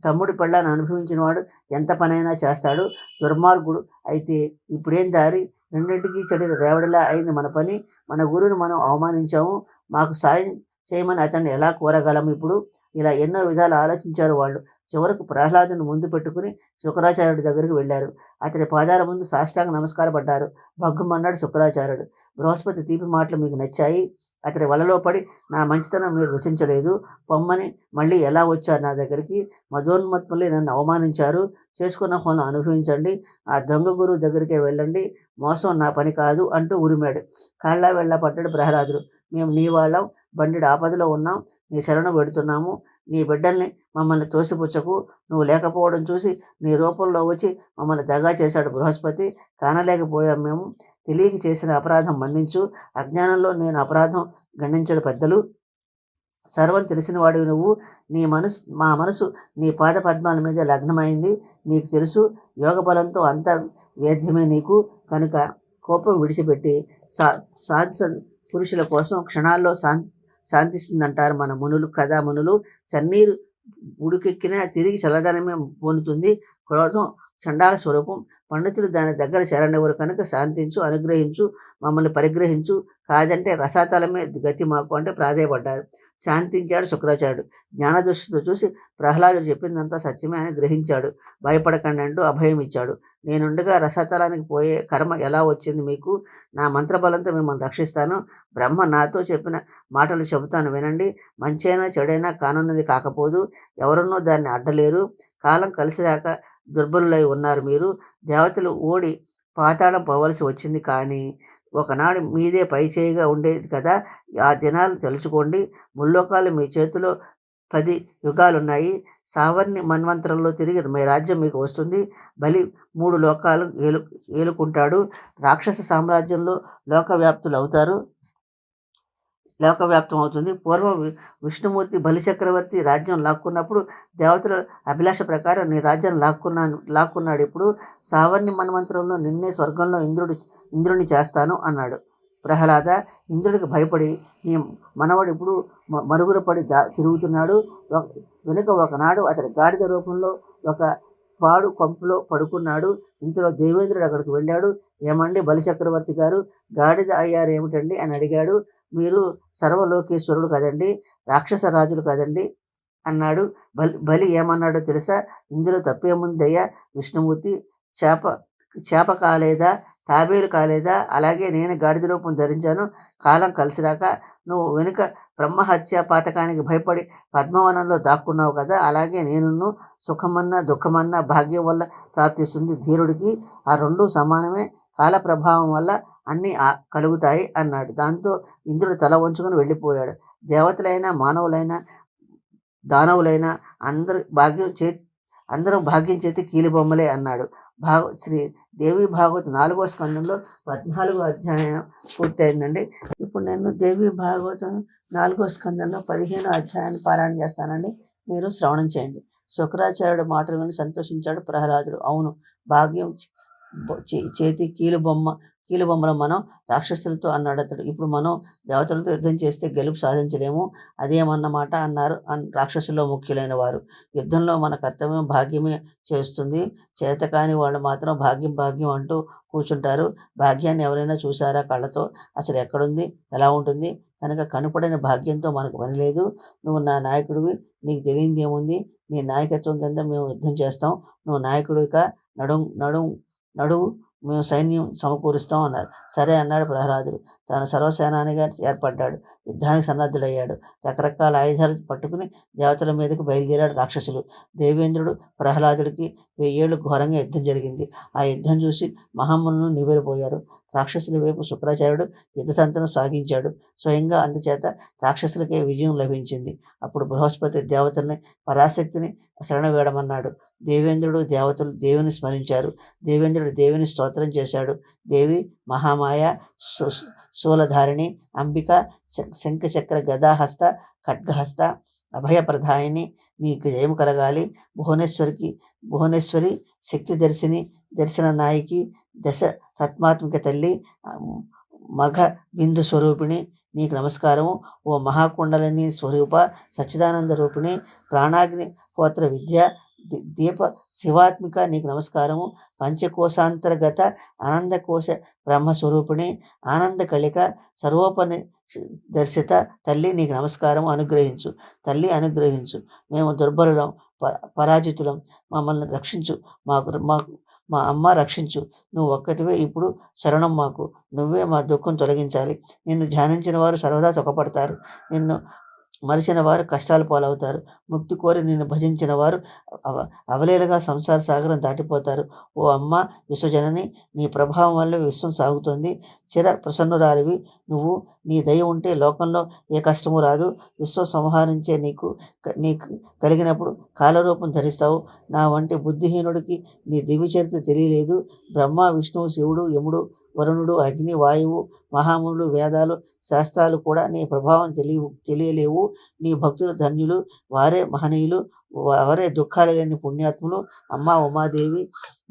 తమ్ముడి పెళ్ళాన్ని అనుభవించిన వాడు ఎంత పనైనా చేస్తాడు. దుర్మార్గుడు. అయితే ఇప్పుడేం దారి? రెండింటికి చెడిన రేవడిలా అయింది మన పని. మన గురువుని మనం అవమానించాము. మాకు సాయం చేయమని అతన్ని ఎలా కోరగలం ఇప్పుడు? ఇలా ఎన్నో విధాలు ఆలోచించారు వాళ్ళు. చివరకు ప్రహ్లాదుని ముందు పెట్టుకుని శుక్రాచార్యుడి దగ్గరికి వెళ్ళారు. అతని పాదాల ముందు సాష్టాంగ నమస్కారపడ్డారు. భగ్గుమన్నాడు శుక్రాచార్యుడు. బృహస్పతి తీపి మాటలు మీకు నచ్చాయి. అతని వలలో పడి నా మంచితనం మీరు రుచించలేదు. పొమ్మని మళ్ళీ ఎలా వచ్చారు నా దగ్గరికి? మధోన్మత్తులే నన్ను అవమానించారు. చేసుకున్న ఫోన్లు అనుభవించండి. ఆ దొంగ గురువు దగ్గరికే వెళ్ళండి. మోసం నా పని కాదు అంటూ ఉరిమాడు. కాళ్ళ వెళ్ళ పడ్డాడు ప్రహ్లాదుడు. మేము నీ వాళ్ళం. బండిడు ఆపదలో ఉన్నాం. నీ శరణు పెడుతున్నాము. నీ బిడ్డల్ని మమ్మల్ని తోసిపుచ్చకు. నువ్వు లేకపోవడం చూసి నీ రూపంలో వచ్చి మమ్మల్ని దగా చేశాడు బృహస్పతి. కానలేకపోయాం మేము. తెలియక చేసిన అపరాధం మన్నించు. అజ్ఞానంలో నేను అపరాధం గణించడు పెద్దలు. సర్వం తెలిసిన వాడివి నువ్వు. మా మనసు నీ పాద పద్మాల మీద లగ్నమైంది. నీకు తెలుసు. యోగ బలంతో అంత వేద్యమే నీకు. కనుక కోపం విడిచిపెట్టి సాధు పురుషుల కోసం క్షణాల్లో శాంతిస్తుందంటారు మన మునులు కదా. మునులు చన్నీరు ఉడికెక్కినా తిరిగి చల్లదనమే పొందుతుంది. క్రోధం చండాల స్వరూపం. పండితులు దాని దగ్గర చేరనివ్వరు కనుక శాంతించు, అనుగ్రహించు, మమ్మల్ని పరిగ్రహించు. కాదంటే రసాతలమే గతి మాకు అంటే ప్రాధేయపడ్డారు. శాంతించాడు శుక్రాచార్యుడు. జ్ఞానదృష్టితో చూసి ప్రహ్లాదుడు చెప్పిందంతా సత్యమే అని గ్రహించాడు. భయపడకండి అంటూ అభయం ఇచ్చాడు. నేనుండగా రసాతలానికి పోయే కర్మ ఎలా వచ్చింది మీకు? నా మంత్రబలంతో మిమ్మల్ని రక్షిస్తాను. బ్రహ్మ నాతో చెప్పిన మాటలు చెబుతాను వినండి. మంచైనా చెడైనా కానున్నది కాకపోదు. ఎవరన్నో దాన్ని అడ్డలేరు. కాలం కలిసిరాక దుర్బలులై ఉన్నారు మీరు. దేవతలు ఓడి పాతాళం పోవలసి వచ్చింది. కానీ ఒకనాడు మీదే పైచేయిగా ఉండేది కదా. ఆ దినాలు తెలుసుకోండి. ముల్లోకాలు మీ చేతిలో 10 యుగాలున్నాయి. సావర్ణి మన్వంతరంలో తిరిగి మీ రాజ్యం మీకు వస్తుంది. బలి 3 లోకాలు ఏలుకుంటాడు. రాక్షస సామ్రాజ్యంలో లోకవ్యాప్తం అవుతుంది. పూర్వం విష్ణుమూర్తి బలిచక్రవర్తి రాజ్యం లాక్కున్నప్పుడు దేవతల అభిలాష ప్రకారం నీ రాజ్యాన్ని లాక్కున్నాడు. ఇప్పుడు సావర్ణి మన్వంతరంలో నిన్నే స్వర్గంలో ఇంద్రుని చేస్తాను అన్నాడు. ప్రహ్లాద, ఇంద్రుడికి భయపడి నీ మనవడు ఇప్పుడు మరుగున పడి తిరుగుతున్నాడు. వెనుక ఒకనాడు అతని గాడిద రూపంలో ఒక పాడు కొంపులో పడుకున్నాడు. ఇంతలో దేవేంద్రుడు అక్కడికి వెళ్ళాడు. ఏమండి బలిచక్రవర్తి గారు, గాడిద అయ్యారేమిటండి అని అడిగాడు. మీరు సర్వలోకేశ్వరుడు కదండి, రాక్షస రాజులు కదండి అన్నాడు. బలి ఏమన్నాడో తెలుసా? ఇందులో తప్పేముందయ్యా? విష్ణుమూర్తి చేప కాలేదా, తాబేలు కాలేదా? అలాగే నేను గాడిద రూపం ధరించాను. కాలం కలిసిరాక నువ్వు వెనుక బ్రహ్మహత్య పాతకానికి భయపడి పద్మవనంలో దాక్కున్నావు కదా. అలాగే నేను సుఖమన్నా దుఃఖమన్నా భాగ్యం వల్ల ప్రాప్తిస్తుంది ధీరుడికి. ఆ రెండూ సమానమే. కాల ప్రభావం వల్ల అన్నీ కలుగుతాయి అన్నాడు. దాంతో ఇంద్రుడు తల వంచుకొని వెళ్ళిపోయాడు. దేవతలైనా మానవులైనా దానవులైనా అందరం భాగ్యం చేతి కీలుబొమ్మలే అన్నాడు. శ్రీ దేవి భాగవత 4వ స్కందంలో 14వ అధ్యాయం పూర్తయిందండి. ఇప్పుడు నేను దేవి భాగవతం 4వ స్కందంలో 15వ అధ్యాయాన్ని పారాయణ చేస్తానండి. మీరు శ్రవణం చేయండి. శుక్రాచార్యుడు మాటలు విని సంతోషించాడు ప్రహ్లాదుడు. అవును, భాగ్యం చేతి కీలుబొమ్మలు మనం రాక్షసులతో అన్నాడు అతడు. ఇప్పుడు మనం దేవతలతో యుద్ధం చేస్తే గెలుపు సాధించలేము, అదేమన్నమాట అన్నారు రాక్షసుల్లో ముఖ్యులైన వారు. యుద్ధంలో మన కర్తవ్యం భాగ్యమే చేస్తుంది, చేతకాని వాళ్ళు మాత్రం భాగ్యం అంటూ కూర్చుంటారు. భాగ్యాన్ని ఎవరైనా చూసారా కళ్ళతో? అసలు ఎక్కడుంది, ఎలా ఉంటుంది? కనుక కనుపడిన భాగ్యంతో మనకు పని లేదు. నువ్వు నా నాయకుడివి, నీకు తెలియంది ఏముంది? నీ నాయకత్వం కింద మేము యుద్ధం చేస్తాం. నువ్వు నాయకుడిగా నడువు, మేము సైన్యం సమకూరుస్తాం అన్నారు. సరే అన్నాడు ప్రహ్లాదుడు. తాను సర్వసేనానిగా ఏర్పడ్డాడు. యుద్ధానికి సన్నద్ధుడయ్యాడు. రకరకాల ఆయుధాలు పట్టుకుని దేవతల మీదకు బయలుదేరాడు రాక్షసులు. దేవేంద్రుడు ప్రహ్లాదుడికి 1000 ఏళ్ళు ఘోరంగా యుద్ధం జరిగింది. ఆ యుద్ధం చూసి మహామునులు నివ్వెరపోయారు. రాక్షసుల వైపు శుక్రాచార్యుడు యుద్ధతంత్రం సాగించాడు స్వయంగా. అందుచేత రాక్షసులకే విజయం లభించింది. అప్పుడు బృహస్పతి దేవతల్ని, పరాశక్తిని శరణవేడమన్నాడు. దేవేంద్రుడు దేవతలు దేవుని స్మరించారు. దేవేంద్రుడు దేవిని స్తోత్రం చేశాడు. దేవి మహామాయ, శూలధారిణి, అంబిక, శంఖచక్ర గదాహస్త, ఖడ్గహస్త, అభయప్రదాయిని, నీకు జయము కలగాలి. భువనేశ్వరి, శక్తి దర్శన నాయకి, దశ తత్మాత్మిక తల్లి, మఘ బిందు స్వరూపిణి, నీకు నమస్కారము. ఓ మహాకుండలిని స్వరూప, సచ్చిదానంద రూపిణి, ప్రాణాగ్ని హోత్ర విద్య, దీప శివాత్మిక, నీకు నమస్కారము. పంచకోశాంతర్గత ఆనందకోశ బ్రహ్మస్వరూపిణి, ఆనంద కలిక, సర్వోపని దర్శిత తల్లి, నీకు నమస్కారము. అనుగ్రహించు తల్లి, అనుగ్రహించు. మేము దుర్బలులం, పరాజితులం, మమ్మల్ని రక్షించు. మా అమ్మ రక్షించు. నువ్వు ఒక్కటివే ఇప్పుడు శరణం మాకు. నువ్వే మా దుఃఖం తొలగించాలి. నిన్ను ధ్యానించిన వారు సర్వదా సుఖపడతారు. నిన్ను మరిచిన వారు కష్టాలు పాలవుతారు. ముక్తి కోరి నిన్ను భజించిన వారు అవలేలగా సంసార సాగరం దాటిపోతారు. ఓ అమ్మ విశ్వజనని, నీ ప్రభావం వల్ల విశ్వం సాగుతుంది. చిర ప్రసన్నురాలివి నువ్వు. నీ దయ ఉంటే లోకంలో ఏ కష్టము రాదు. విశ్వం సంహరించే నీకు కలిగినప్పుడు కాలరూపం ధరిస్తావు. నా వంటి బుద్ధిహీనుడికి నీ దివ్య చరిత్ర తెలియలేదు. బ్రహ్మ, విష్ణువు, శివుడు, యముడు, వరుణుడు, అగ్ని, వాయువు, మహామునులు, వేదాలు, శాస్త్రాలు కూడా నీ ప్రభావం తెలియలేవు. నీ భక్తులు ధన్యులు, వారే మహనీయులు, వారే దుఃఖాలు లేని పుణ్యాత్ములు. అమ్మా ఉమాదేవి,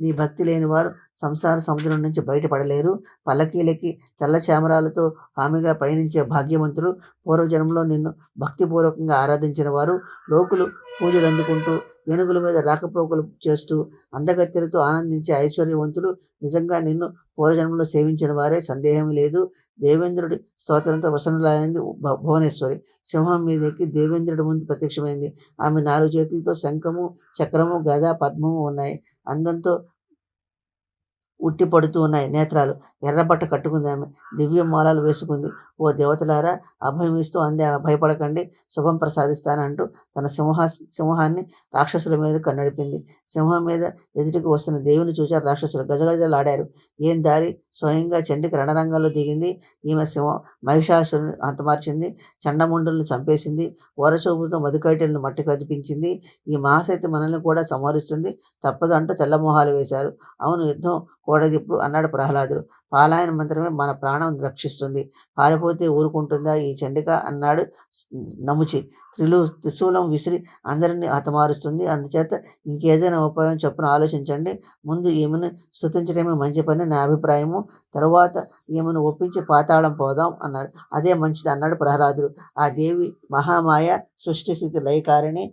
నీ భక్తి లేని వారు సంసార సముద్రం నుంచి బయటపడలేరు. పల్లకీలకి తెల్ల చామరాలతో హామీగా పయనించే భాగ్యవంతులు. పూర్వజన్మలో నిన్ను భక్తిపూర్వకంగా ఆరాధించిన వారు. లోకులు పూజలు అందుకుంటూ ఏనుగుల మీద రాకపోకలు చేస్తూ అందగత్తెలతో ఆనందించే ఐశ్వర్యవంతులు. నిజంగా నిన్ను పూర్వజన్మలో సేవించిన వారే, సందేహం లేదు. దేవేంద్రుడి స్తోత్రంతో ప్రసన్నులైంది భువనేశ్వరి. సింహం మీద ఎక్కి దేవేంద్రుడి ముందు ప్రత్యక్షమైంది. ఆమె 4 చేతులతో శంఖము, చక్రము, గద, పద్మము ఉన్నాయి. అందంతో ఉట్టిపడుతూ ఉన్నాయి నేత్రాలు. ఎర్రబట్ట కట్టుకుంది ఆమె. దివ్య మూలాలు వేసుకుంది. ఓ దేవతలారా, అభయం ఇస్తూ అందే, భయపడకండి, శుభం ప్రసాదిస్తానంటూ తన సింహాన్ని రాక్షసుల మీద నడిపింది. సింహం మీద ఎదుటికి వస్తున్న దేవుని చూచారు రాక్షసులు. గజగజలాడారు. ఏం దారి! స్వయంగా చండికి రణరంగంలో దిగింది. ఈమె మహిషాసురుని హతమార్చింది. చండముండుల్ని చంపేసింది. ఓరచూపుతో మధుకైటలను మట్టి కదిపించింది. ఈ మహాశక్తి మనల్ని కూడా సంహరిస్తుంది, తప్పదు అంటూ తెల్లమోహాలు వేశారు. అవును, యుద్ధం కూడదిప్పుడు అన్నాడు ప్రహ్లాదుడు. పాలాయన మంత్రమే మన ప్రాణం రక్షిస్తుంది. పారిపోతే ఊరుకుంటుందా ఈ చండిక అన్నాడు నముచి. త్రిశూలం విసిరి అందరినీ హతమారుస్తుంది. అందుచేత ఇంకేదైనా ఉపాయం చొప్పున ఆలోచించండి. ముందు ఈమెను స్తుతించడమే మంచి పని నా అభిప్రాయము. తరువాత ఈమెను ఒప్పించి పాతాళం పోదాం అన్నాడు. అదే మంచిది అన్నాడు ప్రహ్లాదుడు. ఆ దేవి మహామాయ, సృష్టి స్థితి లయకారిణి,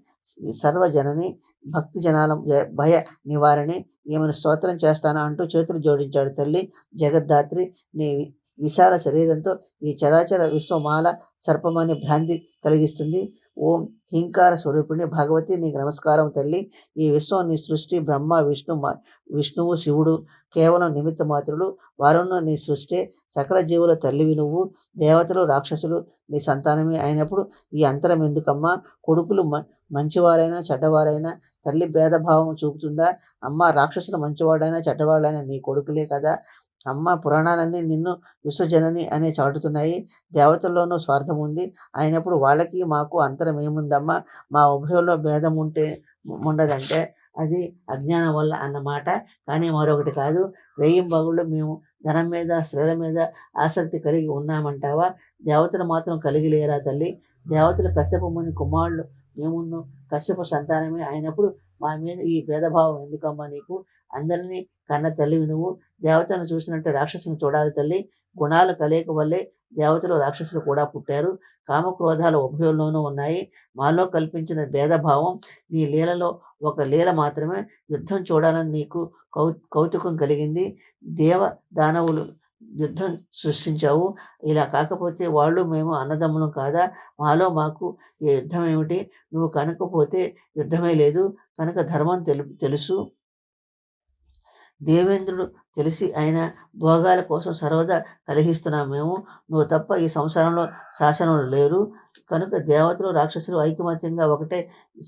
సర్వజనని, భక్తి జనాల భయ నివారణి. ఈమెను స్తోత్రం చేస్తాను అంటూ చేతులు జోడించాడు. తల్లి జగద్ధాత్రి, నీ విశాల శరీరంతో ఈ చరాచర విశ్వమాల సర్పమని భ్రాంతి కలిగిస్తుంది. ఓం హింకార స్వరూపిణి భగవతి, నీకు నమస్కారం తల్లి. ఈ విశ్వం నీ సృష్టి. బ్రహ్మ, విష్ణువు, శివుడు కేవలం నిమిత్త మాత్రులు. వారున్న నీ సృష్టి. సకల జీవుల తల్లివి నువ్వు. దేవతలు, రాక్షసులు నీ సంతానమే అయినప్పుడు ఈ అంతరం ఎందుకమ్మా? కొడుకులు మంచివారైనా చెడ్డవారైనా తల్లి భేదభావం చూపుతుందా? అమ్మ, రాక్షసులు మంచివాడైనా చెడ్డవాళ్ళైనా నీ కొడుకులే కదా. అమ్మ, పురాణాలన్నీ నిన్ను విశ్వజనని అనే చాటుతున్నాయి. దేవతల్లోనూ స్వార్థం ఉంది. అయినప్పుడు వాళ్ళకి మాకు అంతరం ఏముందమ్మా? మా ఉభయంలో భేదం ఉండదంటే అది అజ్ఞానం వల్ల అన్నమాట, కానీ మరొకటి కాదు. రేయింబగళ్ళు మేము ధనం మీద స్త్రీల మీద ఆసక్తి కలిగి ఉన్నామంటావా? దేవతలు మాత్రం కలిగి లేరా తల్లి? దేవతలు కశ్యప ముని కుమారులు మేమును కశ్యప సంతానమే అయినప్పుడు మా మీద ఈ భేదభావం ఎందుకమ్మా నీకు? అందరినీ కన్న తల్లివి నువ్వు. దేవతలను చూసినట్టు రాక్షసుని చూడాలి తల్లి. గుణాల కలయిక వల్లే దేవతలు రాక్షసులు కూడా పుట్టారు. కామక్రోధాలు ఉభయంలోనూ ఉన్నాయి. మాలో కల్పించిన భేదభావం నీ లీలలో ఒక లీల మాత్రమే. యుద్ధం చూడాలని నీకు కౌతుకం కలిగింది. దేవ దానవులు యుద్ధం సృష్టించావు. ఇలా కాకపోతే వాళ్ళు మేము అన్నదమ్ములం కాదా? మాలో మాకు ఈ యుద్ధం ఏమిటి? నువ్వు కనుకపోతే యుద్ధమే లేదు కనుక ధర్మం తెలుసు. దేవేంద్రుడు తెలిసి ఆయన భోగాల కోసం సర్వదా కలహిస్తున్నాం మేము. నువ్వు తప్ప ఈ సంసారంలో శాసనములు లేరు కనుక దేవతలు రాక్షసులు ఐకమత్యంగా ఒకటే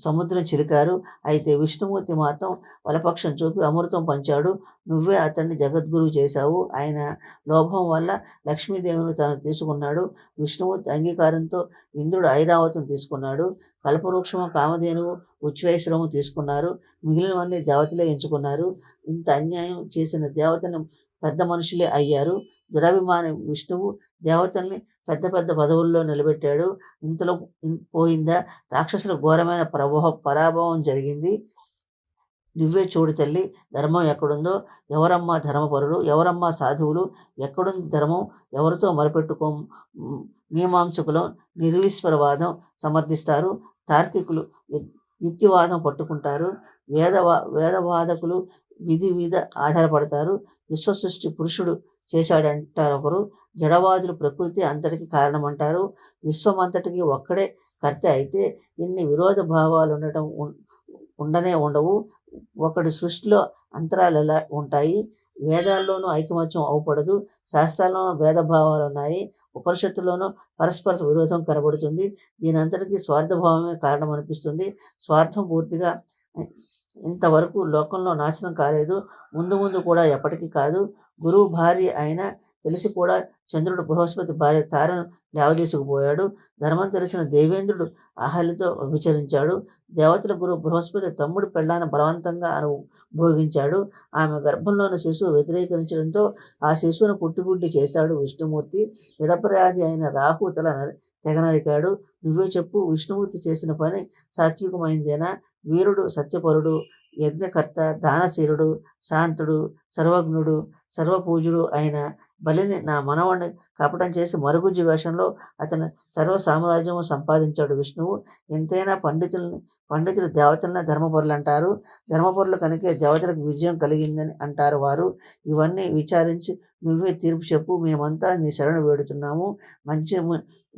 సముద్రం చిలికారు. అయితే విష్ణుమూర్తి మాత్రం వలపక్షం చూపి అమృతం పంచాడు. నువ్వే అతన్ని జగద్గురువు చేశావు. ఆయన లోభం వల్ల లక్ష్మీదేవిని తాను తీసుకున్నాడు. విష్ణుమూర్తి అంగీకారంతో ఇంద్రుడు ఐరావతం తీసుకున్నాడు. కల్పవృక్షము కామధేనువు ఉచ్ఛ్వేశ్వరము తీసుకున్నారు. మిగిలినవన్నీ దేవతలే ఎంచుకున్నారు. ఇంత అన్యాయం చేసిన దేవతలు పెద్ద మనుషులే అయ్యారు. దురభిమాని విష్ణువు దేవతల్ని పెద్ద పెద్ద పదవుల్లో నిలబెట్టాడు. ఇంతలో పోయిందా? రాక్షసుల ఘోరమైన పరాభవం జరిగింది. నువ్వే చూడు తల్లి, ధర్మం ఎక్కడుందో? ఎవరమ్మా ధర్మపరులు? ఎవరమ్మా సాధువులు? ఎక్కడుంది ధర్మం? ఎవరితో మొరపెట్టుకో? మీమాంసకులు నిర్విశ్వరవాదం సమర్థిస్తారు. తార్కికులు యుక్తివాదం పట్టుకుంటారు. వేదవాదకులు విధి మీద ఆధారపడతారు. విశ్వసృష్టి పురుషుడు చేశాడంటారు ఒకరు. జడవాదులు ప్రకృతి అంతటికి కారణమంటారు. విశ్వమంతటికి ఒక్కడే కర్త అయితే ఇన్ని విరోధ భావాలు ఉండనే ఉండవు. ఒకటి సృష్టిలో అంతరాలు ఎలా ఉంటాయి? వేదాల్లోనూ ఐకమత్యం అవపడదు. శాస్త్రాల్లోనూ భేదభావాలు ఉన్నాయి. ఉపనిషత్తులోనూ పరస్పర విరోధం కనబడుతుంది. దీనంతటికీ స్వార్థభావమే కారణం అనిపిస్తుంది. స్వార్థం పూర్తిగా ఇంతవరకు లోకంలో నాశనం కాలేదు. ముందు ముందు కూడా ఎప్పటికీ కాదు. గురువు భార్య అయినా తెలిసి కూడా చంద్రుడు బృహస్పతి భార్య తారను లేవదీసుకుపోయాడు. ధర్మం తెలిసిన దేవేంద్రుడు అహల్యతో విచరించాడు. దేవతల గురువు బృహస్పతి తమ్ముడి పెళ్ళాన్ని బలవంతంగా భోగించాడు. ఆమె గర్భంలోని శిశువు వ్యతిరేకించడంతో ఆ శిశువును పుట్టుగుడ్డి చేశాడు విష్ణుమూర్తి. నిరపరాధి అయిన రాహు తల తెగనరికాడు. నువ్వే చెప్పు, విష్ణుమూర్తి చేసిన పని సాత్వికమైందేనా? వీరుడు, సత్యపరుడు, యజ్ఞకర్త, దానశీలుడు, శాంతుడు, సర్వజ్ఞుడు, సర్వపూజుడు అయిన బలిని నా మనవణ్ణి కపటం చేసి మరుగుజ్జు వేషంలో అతను సర్వ సామ్రాజ్యము సంపాదించాడు విష్ణువు. ఎంతైనా పండితులు దేవతలనే ధర్మపరులు అంటారు. ధర్మపరులు కనుకే దేవతలకు విజయం కలిగిందని అంటారు వారు. ఇవన్నీ విచారించి నువ్వే తీర్పు చెప్పు. మేమంతా నీ శరణు వేడుతున్నాము. మంచి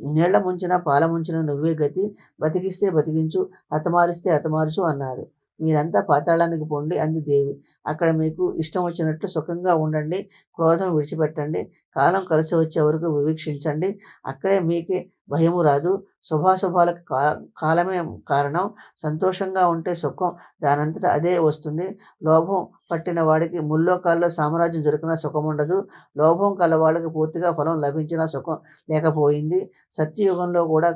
నీళ్ల ముంచిన పాల ముంచిన నువ్వే గతి. బతికిస్తే బతికించు, హతమారిస్తే హతమారుచు అన్నారు. మీరంతా పాతాళానికి పొండి అంది దేవి. అక్కడ మీకు ఇష్టం వచ్చినట్లు సుఖంగా ఉండండి. క్రోధం విడిచిపెట్టండి. కాలం కలిసి వచ్చే వరకు వివీక్షించండి. అక్కడే మీకే భయము రాదు. శుభాశుభాలకు కాలమే కారణం. సంతోషంగా ఉంటే సుఖం దానంతటా అదే వస్తుంది. లోభం పట్టిన వాడికి ముల్లోకాల్లో సామ్రాజ్యం దొరికినా సుఖం ఉండదు. లోభం కల వాళ్ళకి పూర్తిగా ఫలం లభించినా సుఖం లేకపోయింది. సత్యయుగంలో కూడా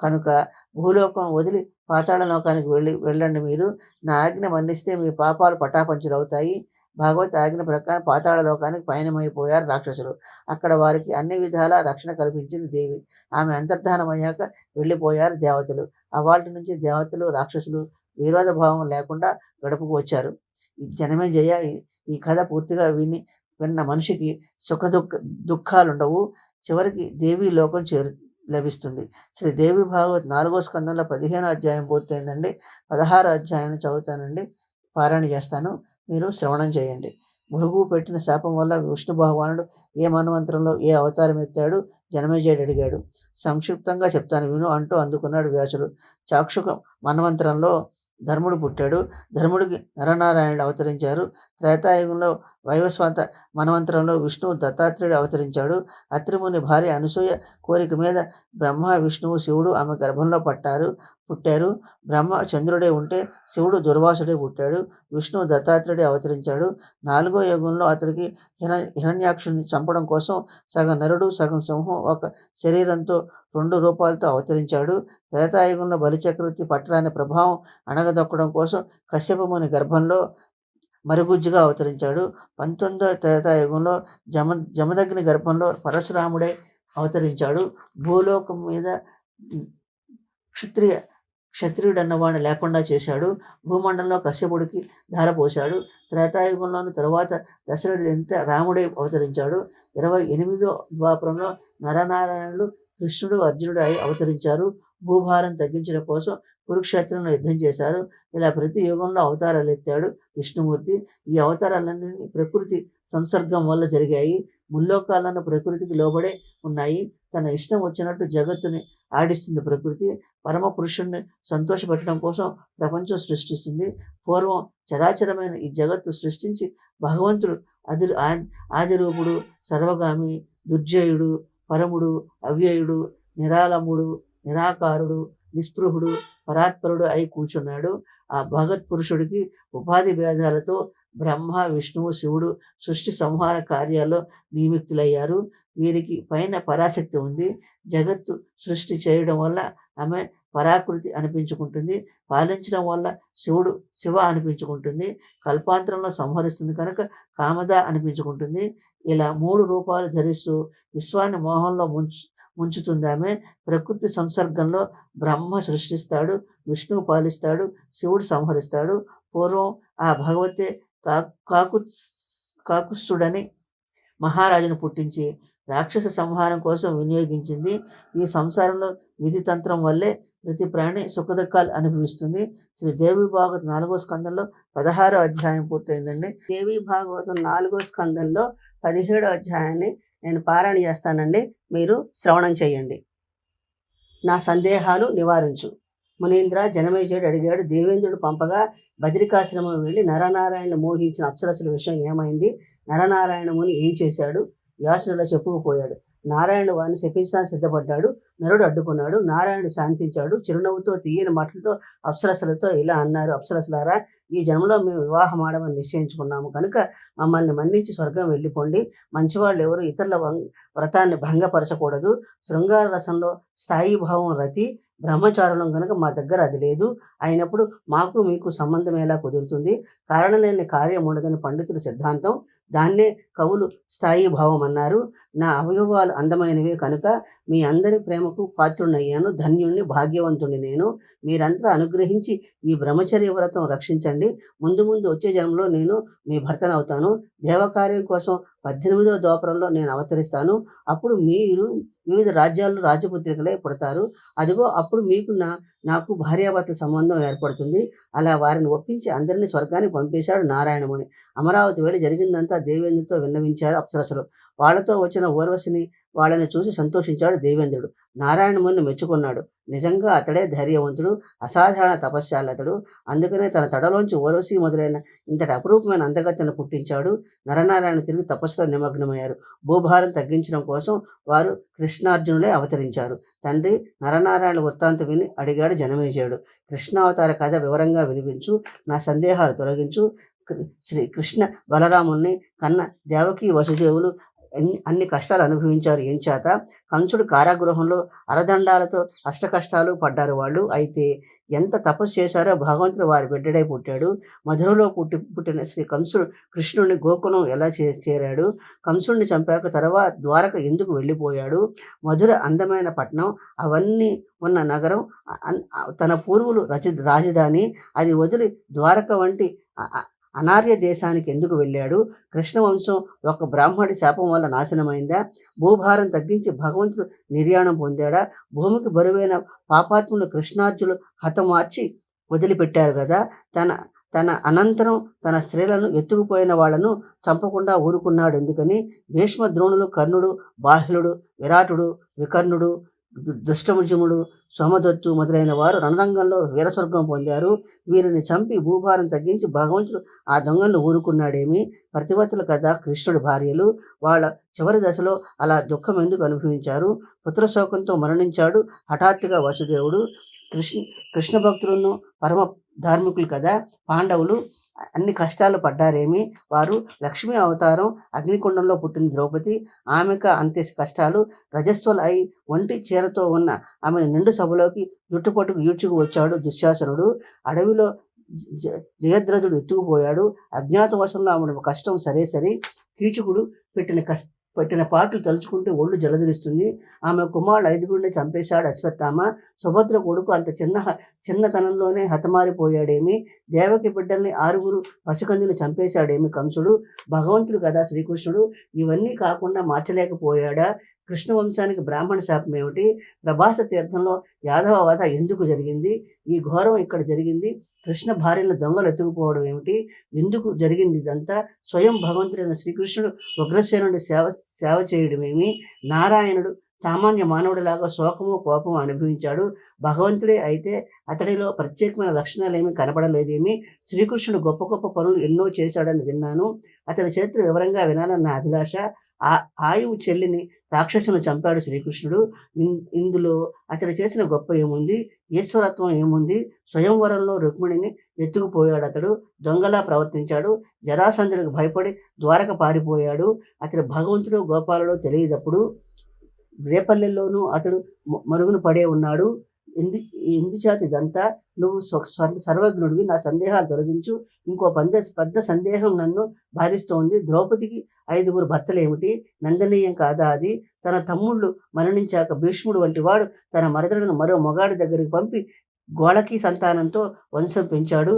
కనుక భూలోకం వదిలి పాతాళ లోకానికి వెళ్ళండి. మీరు నా ఆజ్ఞ మన్నిస్తే మీ పాపాలు పటాపంచులవుతాయి. భాగవత్ ఆజ్ఞ ప్రకారం పాతాళ లోకానికి పయనమైపోయారు రాక్షసులు. అక్కడ వారికి అన్ని విధాలా రక్షణ కల్పించింది దేవి. ఆమె అంతర్ధానమయ్యాక వెళ్ళిపోయారు దేవతలు. అవాల్టి నుంచి దేవతలు రాక్షసులు విరోధ భావం లేకుండా గడుపుకు వచ్చారు. జనమేజయ ఈ కథ పూర్తిగా విన్న మనిషికి దుఃఖాలుండవు. చివరికి దేవి లోకం లభిస్తుంది. శ్రీ దేవి భాగవత్ 4వ స్కందంలో 15వ అధ్యాయం పూర్తయిందండి. 16వ అధ్యాయాన్ని చదువుతానండి, పారాయణ చేస్తాను. మీరు శ్రవణం చేయండి. భృగు పెట్టిన శాపం వల్ల విష్ణు భగవానుడు ఏ మన్వంతరంలో ఏ అవతారం ఎత్తాడు? జనమేజయుడు అడిగాడు. సంక్షిప్తంగా చెప్తాను విను అంటూ అందుకున్నాడు వ్యాసుడు. చాక్షుక మన్వంతరంలో ధర్ముడు పుట్టాడు. ధర్ముడికి నరనారాయణుడు అవతరించారు. త్రేతాయుగంలో వైవస్వత మన్వంతరంలో విష్ణువు దత్తాత్రేయుడు అవతరించాడు. అత్రిముని భార్య అనసూయ కోరిక మీద బ్రహ్మ, విష్ణువు, శివుడు ఆమె గర్భంలో పుట్టారు. బ్రహ్మ చంద్రుడే ఉంటే శివుడు దుర్వాసుడే పుట్టాడు. విష్ణువు దత్తాత్రేయుడే అవతరించాడు. 4వ యుగంలో అతడికి హిరణ్యాక్షుని చంపడం కోసం సగం నరుడు సగం సింహం ఒక శరీరంతో 2 రూపాలతో అవతరించాడు. త్రేతాయుగంలో బలిచక్రవర్తి పట్టరాని ప్రభావం అణగదొక్కడం కోసం కశ్యపముని గర్భంలో మరుగుజ్జుగా అవతరించాడు. 19వ త్రేతాయుగంలో జమదగ్ని గర్భంలో పరశురాముడే అవతరించాడు. భూలోకం మీద క్షత్రియుడన్నవాడిని లేకుండా చేశాడు. భూమండలంలో కశ్యపుడికి ధారపోశాడు. త్రేతాయుగంలోని తరువాత దశరథుడి ఇంట రాముడే అవతరించాడు. 28వ ద్వాపరంలో నరనారాయణులు కృష్ణుడు, అర్జునుడు అయి అవతరించారు. భూభారం తగ్గించడం కోసం కురుక్షేత్రంలో యుద్ధం చేశారు. ఇలా ప్రతి యుగంలో అవతారాలు ఎత్తాడు విష్ణుమూర్తి. ఈ అవతారాలన్నీ ప్రకృతి సంసర్గం వల్ల జరిగాయి. ముల్లోకాలను ప్రకృతికి లోబడే ఉన్నాయి. తన ఇష్టం వచ్చినట్టు జగత్తుని ఆడిస్తుంది ప్రకృతి. పరమ పురుషుణ్ణి సంతోషపెట్టడం కోసం ప్రపంచం సృష్టిస్తుంది. పూర్వం చరాచరమైన ఈ జగత్తు సృష్టించి భగవంతుడు ఆదిరూపుడు, సర్వగామి, దుర్జయుడు, పరముడు, అవ్యయుడు, నిరాళముడు, నిరాకారుడు, నిస్పృహుడు, పరాత్పరుడు అయి కూర్చున్నాడు. ఆ భగత్ పురుషుడికి ఉపాధి భేదాలతో బ్రహ్మ, విష్ణువు, శివుడు సృష్టి సంహార కార్యాల్లో నియమితులయ్యారు. వీరికి పైన పరాశక్తి ఉంది. జగత్తు సృష్టి చేయడం వల్ల ఆమె పరాకృతి అనిపించుకుంటుంది. పాలించడం వల్ల శివుడు శివ అనిపించుకుంటుంది. కల్పాంతరంలో సంహరిస్తుంది కనుక కామద అనిపించుకుంటుంది. ఇలా 3 రూపాలు ధరిస్తూ విశ్వాన్ని మోహంలో ముంచుతుంది ఆమె. ప్రకృతి సంసర్గంలో బ్రహ్మ సృష్టిస్తాడు, విష్ణువు పాలిస్తాడు, శివుడు సంహరిస్తాడు. పూర్వం ఆ భగవతే కాకుత్సుడని మహారాజును పుట్టించి రాక్షస సంహారం కోసం వినియోగించింది. ఈ సంసారంలో విధి తంత్రం వల్లే ప్రతి ప్రాణి సుఖదుఖాలు అనుభవిస్తుంది. శ్రీ దేవి భాగవతం 4వ స్కందంలో 16వ అధ్యాయం పూర్తయిందండి. దేవి భాగవతం 4వ స్కందంలో 17వ అధ్యాయాన్ని నేను పారాయణ చేస్తానండి. మీరు శ్రవణం చేయండి. నా సందేహాలు నివారించు. మునీంద్ర, జనమేజయుడు అడిగాడు. దేవేంద్రుడు పంపగా బద్రికాశ్రమం వెళ్ళి నరనారాయణను మోహించిన అప్సరసుల విషయం ఏమైంది? నరనారాయణ ముని ఏం చేశాడు? వ్యాసుడిలా చెప్పుకుపోయాడు. నారాయణుడు వారిని శపించడానికి సిద్ధపడ్డాడు. నరుడు అడ్డుకున్నాడు. నారాయణుడు శాంతించాడు. చిరునవ్వుతో తీయని మాటలతో అప్సరసలతో ఇలా అన్నారు. అప్సరసలారా, ఈ జన్మలో మేము వివాహం ఆడమని నిశ్చయించుకున్నాము కనుక మమ్మల్ని మన్నించి స్వర్గం వెళ్ళిపోండి. మంచివాళ్ళు ఎవరు ఇతరుల వ్రతాన్ని భంగపరచకూడదు. శృంగార రసంలో స్థాయి భావం రతి, బ్రహ్మచారులం కనుక మా దగ్గర అది లేదు. అయినప్పుడు మాకు మీకు సంబంధం ఎలా కుదురుతుంది? కారణం లేని కార్యం ఉండదని పండితుల సిద్ధాంతం. దాన్నే కవులు స్థాయి భావం అన్నారు. నా అవయవాలు అందమైనవే కనుక మీ అందరి ప్రేమకు పాత్రుడయ్యాను. ధన్యుణ్ణి, భాగ్యవంతుణ్ణి నేను. మీరంతా అనుగ్రహించి ఈ బ్రహ్మచర్య వ్రతం రక్షించండి. ముందు వచ్చే జన్మలో నేను మీ భర్తనవుతాను. దేవకార్యం కోసం 18వ ద్వాపరంలో నేను అవతరిస్తాను. అప్పుడు మీరు వివిధ రాజ్యాల్లో రాజపుత్రికలే పుడతారు. అదిగో అప్పుడు మీకు నాకు భార్యాభర్తల సంబంధం ఏర్పడుతుంది. అలా వారిని ఒప్పించి అందరినీ స్వర్గానికి పంపేశాడు నారాయణముని. అమరావతి వెళ్ళి జరిగిందంతా దేవేంద్రుడితో విన్నవించారు అప్సరసలు. వాళ్లతో వచ్చిన ఊర్వశిని వాళ్ళని చూసి సంతోషించాడు దేవేంద్రుడు. నారాయణముని మెచ్చుకున్నాడు. నిజంగా అతడే ధైర్యవంతుడు, అసాధారణ తపస్శాలి అతడు. అందుకనే తన తడలోంచి ఊర్వశి మొదలైన ఇంతటి అపురూపమైన అందగత్తెను పుట్టించాడు. నరనారాయణ తిరిగి తపస్సులో నిమగ్నమయ్యారు. భూభారం తగ్గించడం కోసం వారు కృష్ణార్జునులే అవతరించారు. తండ్రి, నరనారాయణ వృత్తాంతం విని అడిగాడు జనమేజయుడు. కృష్ణావతార కథ వివరంగా వినిపించు, నా సందేహాలు తొలగించు. శ్రీ కృష్ణ బలరాముల్ని కన్న దేవకీ వసుదేవులు అన్ని కష్టాలు అనుభవించారు. ఏం చేత? కంసుడు కారాగృహంలో అరదండాలతో అష్టకష్టాలు పడ్డారు వాళ్ళు. అయితే ఎంత తపస్సు చేశారో భగవంతుడు వారి బిడ్డడై పుట్టాడు. మధురలో పుట్టిన శ్రీ కంసుడు కృష్ణుడిని గోకులం ఎలా చేరాడు? కంసుడిని చంపాక తర్వాత ద్వారక ఎందుకు వెళ్ళిపోయాడు? మధుర అందమైన పట్టణం, అవన్నీ ఉన్న నగరం, తన పూర్వులు రాజధాని, అది వదిలి ద్వారక వంటి అనార్య దేశానికి ఎందుకు వెళ్ళాడు? కృష్ణవంశం ఒక బ్రాహ్మడి శాపం వల్ల నాశనమైందా? భూభారం తగ్గించి భగవంతుడు నిర్యాణం పొందాడా? భూమికి బరువైన పాపాత్ములు కృష్ణార్జులు హతమార్చి వదిలిపెట్టారు కదా. తన అనంతరం తన స్త్రీలను ఎత్తుకుపోయిన వాళ్లను చంపకుండా ఊరుకున్నాడు ఎందుకని? భీష్మ, ద్రోణులు, కర్ణుడు, బాహ్యుడు, విరాటుడు, వికర్ణుడు, దృష్టముజముడు, సోమదత్తు మొదలైన వారు రణరంగంలో వీరస్వర్గం పొందారు. వీరిని చంపి భూభారం తగ్గించి భగవంతుడు ఆ దొంగలను ఊరుకున్నాడేమి. ప్రతివతులు కదా కృష్ణుడి భార్యలు. వాళ్ళ చివరి దశలో అలా దుఃఖం ఎందుకు అనుభవించారు? పుత్రశోకంతో మరణించాడు హఠాత్తుగా వసుదేవుడు. కృష్ణ కృష్ణ భక్తులను పరమ ధార్మికులు కదా పాండవులు. అన్ని కష్టాలు పడ్డారేమి. వారు లక్ష్మీ అవతారం, అగ్నికుండంలో పుట్టిన ద్రౌపది. ఆమెకు అంతే కష్టాలు. రజస్వల అయి ఒంటి చీరతో ఉన్న ఆమె నిండు సభలోకి జుట్టుపట్టుకు ఈడ్చుకు వచ్చాడు దుశ్శాసనుడు. అడవిలో జయద్రథుడు ఎత్తుకుపోయాడు. అజ్ఞాతవశంలో ఆమె కష్టం సరే సరి. కీచుకుడు పెట్టిన పాటలు తలుచుకుంటే ఒళ్ళు జలధరిస్తుంది. ఆమె కుమారుడు 5గురిని చంపేశాడు అశ్వత్థామ. సుభద్ర కొడుకు అంత చిన్నతనంలోనే హతమారిపోయాడేమి. దేవకి బిడ్డల్ని 6 పసికందుని చంపేశాడేమి కంసుడు. భగవంతుడు కదా శ్రీకృష్ణుడు. ఇవన్నీ కాకుండా మార్చలేకపోయాడా? కృష్ణ వంశానికి బ్రాహ్మణ శాపం ఏమిటి? ప్రభాస తీర్థంలో యాదవ వధ ఎందుకు జరిగింది? ఈ ఘోరం ఇక్కడ జరిగింది. కృష్ణ భార్యను దొంగలు ఎత్తుకుపోవడం ఏమిటి? ఎందుకు జరిగింది ఇదంతా? స్వయం భగవంతుడైన శ్రీకృష్ణుడు ఉగ్రసేనుడి సేవ చేయడమేమి? నారాయణుడు సామాన్య మానవుడిలాగా శోకము కోపము అనుభవించాడు. భగవంతుడే అయితే అతడిలో ప్రత్యేకమైన లక్షణాలు ఏమీ కనపడలేదేమి. శ్రీకృష్ణుడు గొప్ప గొప్ప పనులు ఎన్నో చేశాడని విన్నాను. అతడి చరిత్ర వివరంగా వినాలన్న అభిలాష. ఆయువు చెల్లిని రాక్షసును చంపాడు శ్రీకృష్ణుడు. ఇందులో అతడు చేసిన గొప్ప ఏముంది? ఈశ్వరత్వం ఏముంది? స్వయంవరంలో రుక్మిణిని ఎత్తుకుపోయాడు. అతడు దొంగలా ప్రవర్తించాడు. జరాసంధుడికి భయపడి ద్వారక పారిపోయాడు. అతడు భగవంతుడు గోపాలుడో తెలియదప్పుడు. రేపల్లెల్లోనూ అతడు మరుగున పడే ఉన్నాడు. ఎందుచేత ఇదంతా? నువ్వు సర్వజ్ఞుడివి, నా సందేహాలు తొలగించు. ఇంకో పెద్ద సందేహం నన్ను బాధిస్తోంది. ద్రౌపదికి 5 భర్తలేమిటి? నందనీయం కాదా అది? తన తమ్ముళ్ళు మరణించాక భీష్ముడు వంటి వాడు తన మరదలను మరో మొగాడి దగ్గరికి పంపి గోళకి సంతానంతో వంశం పెంచాడు.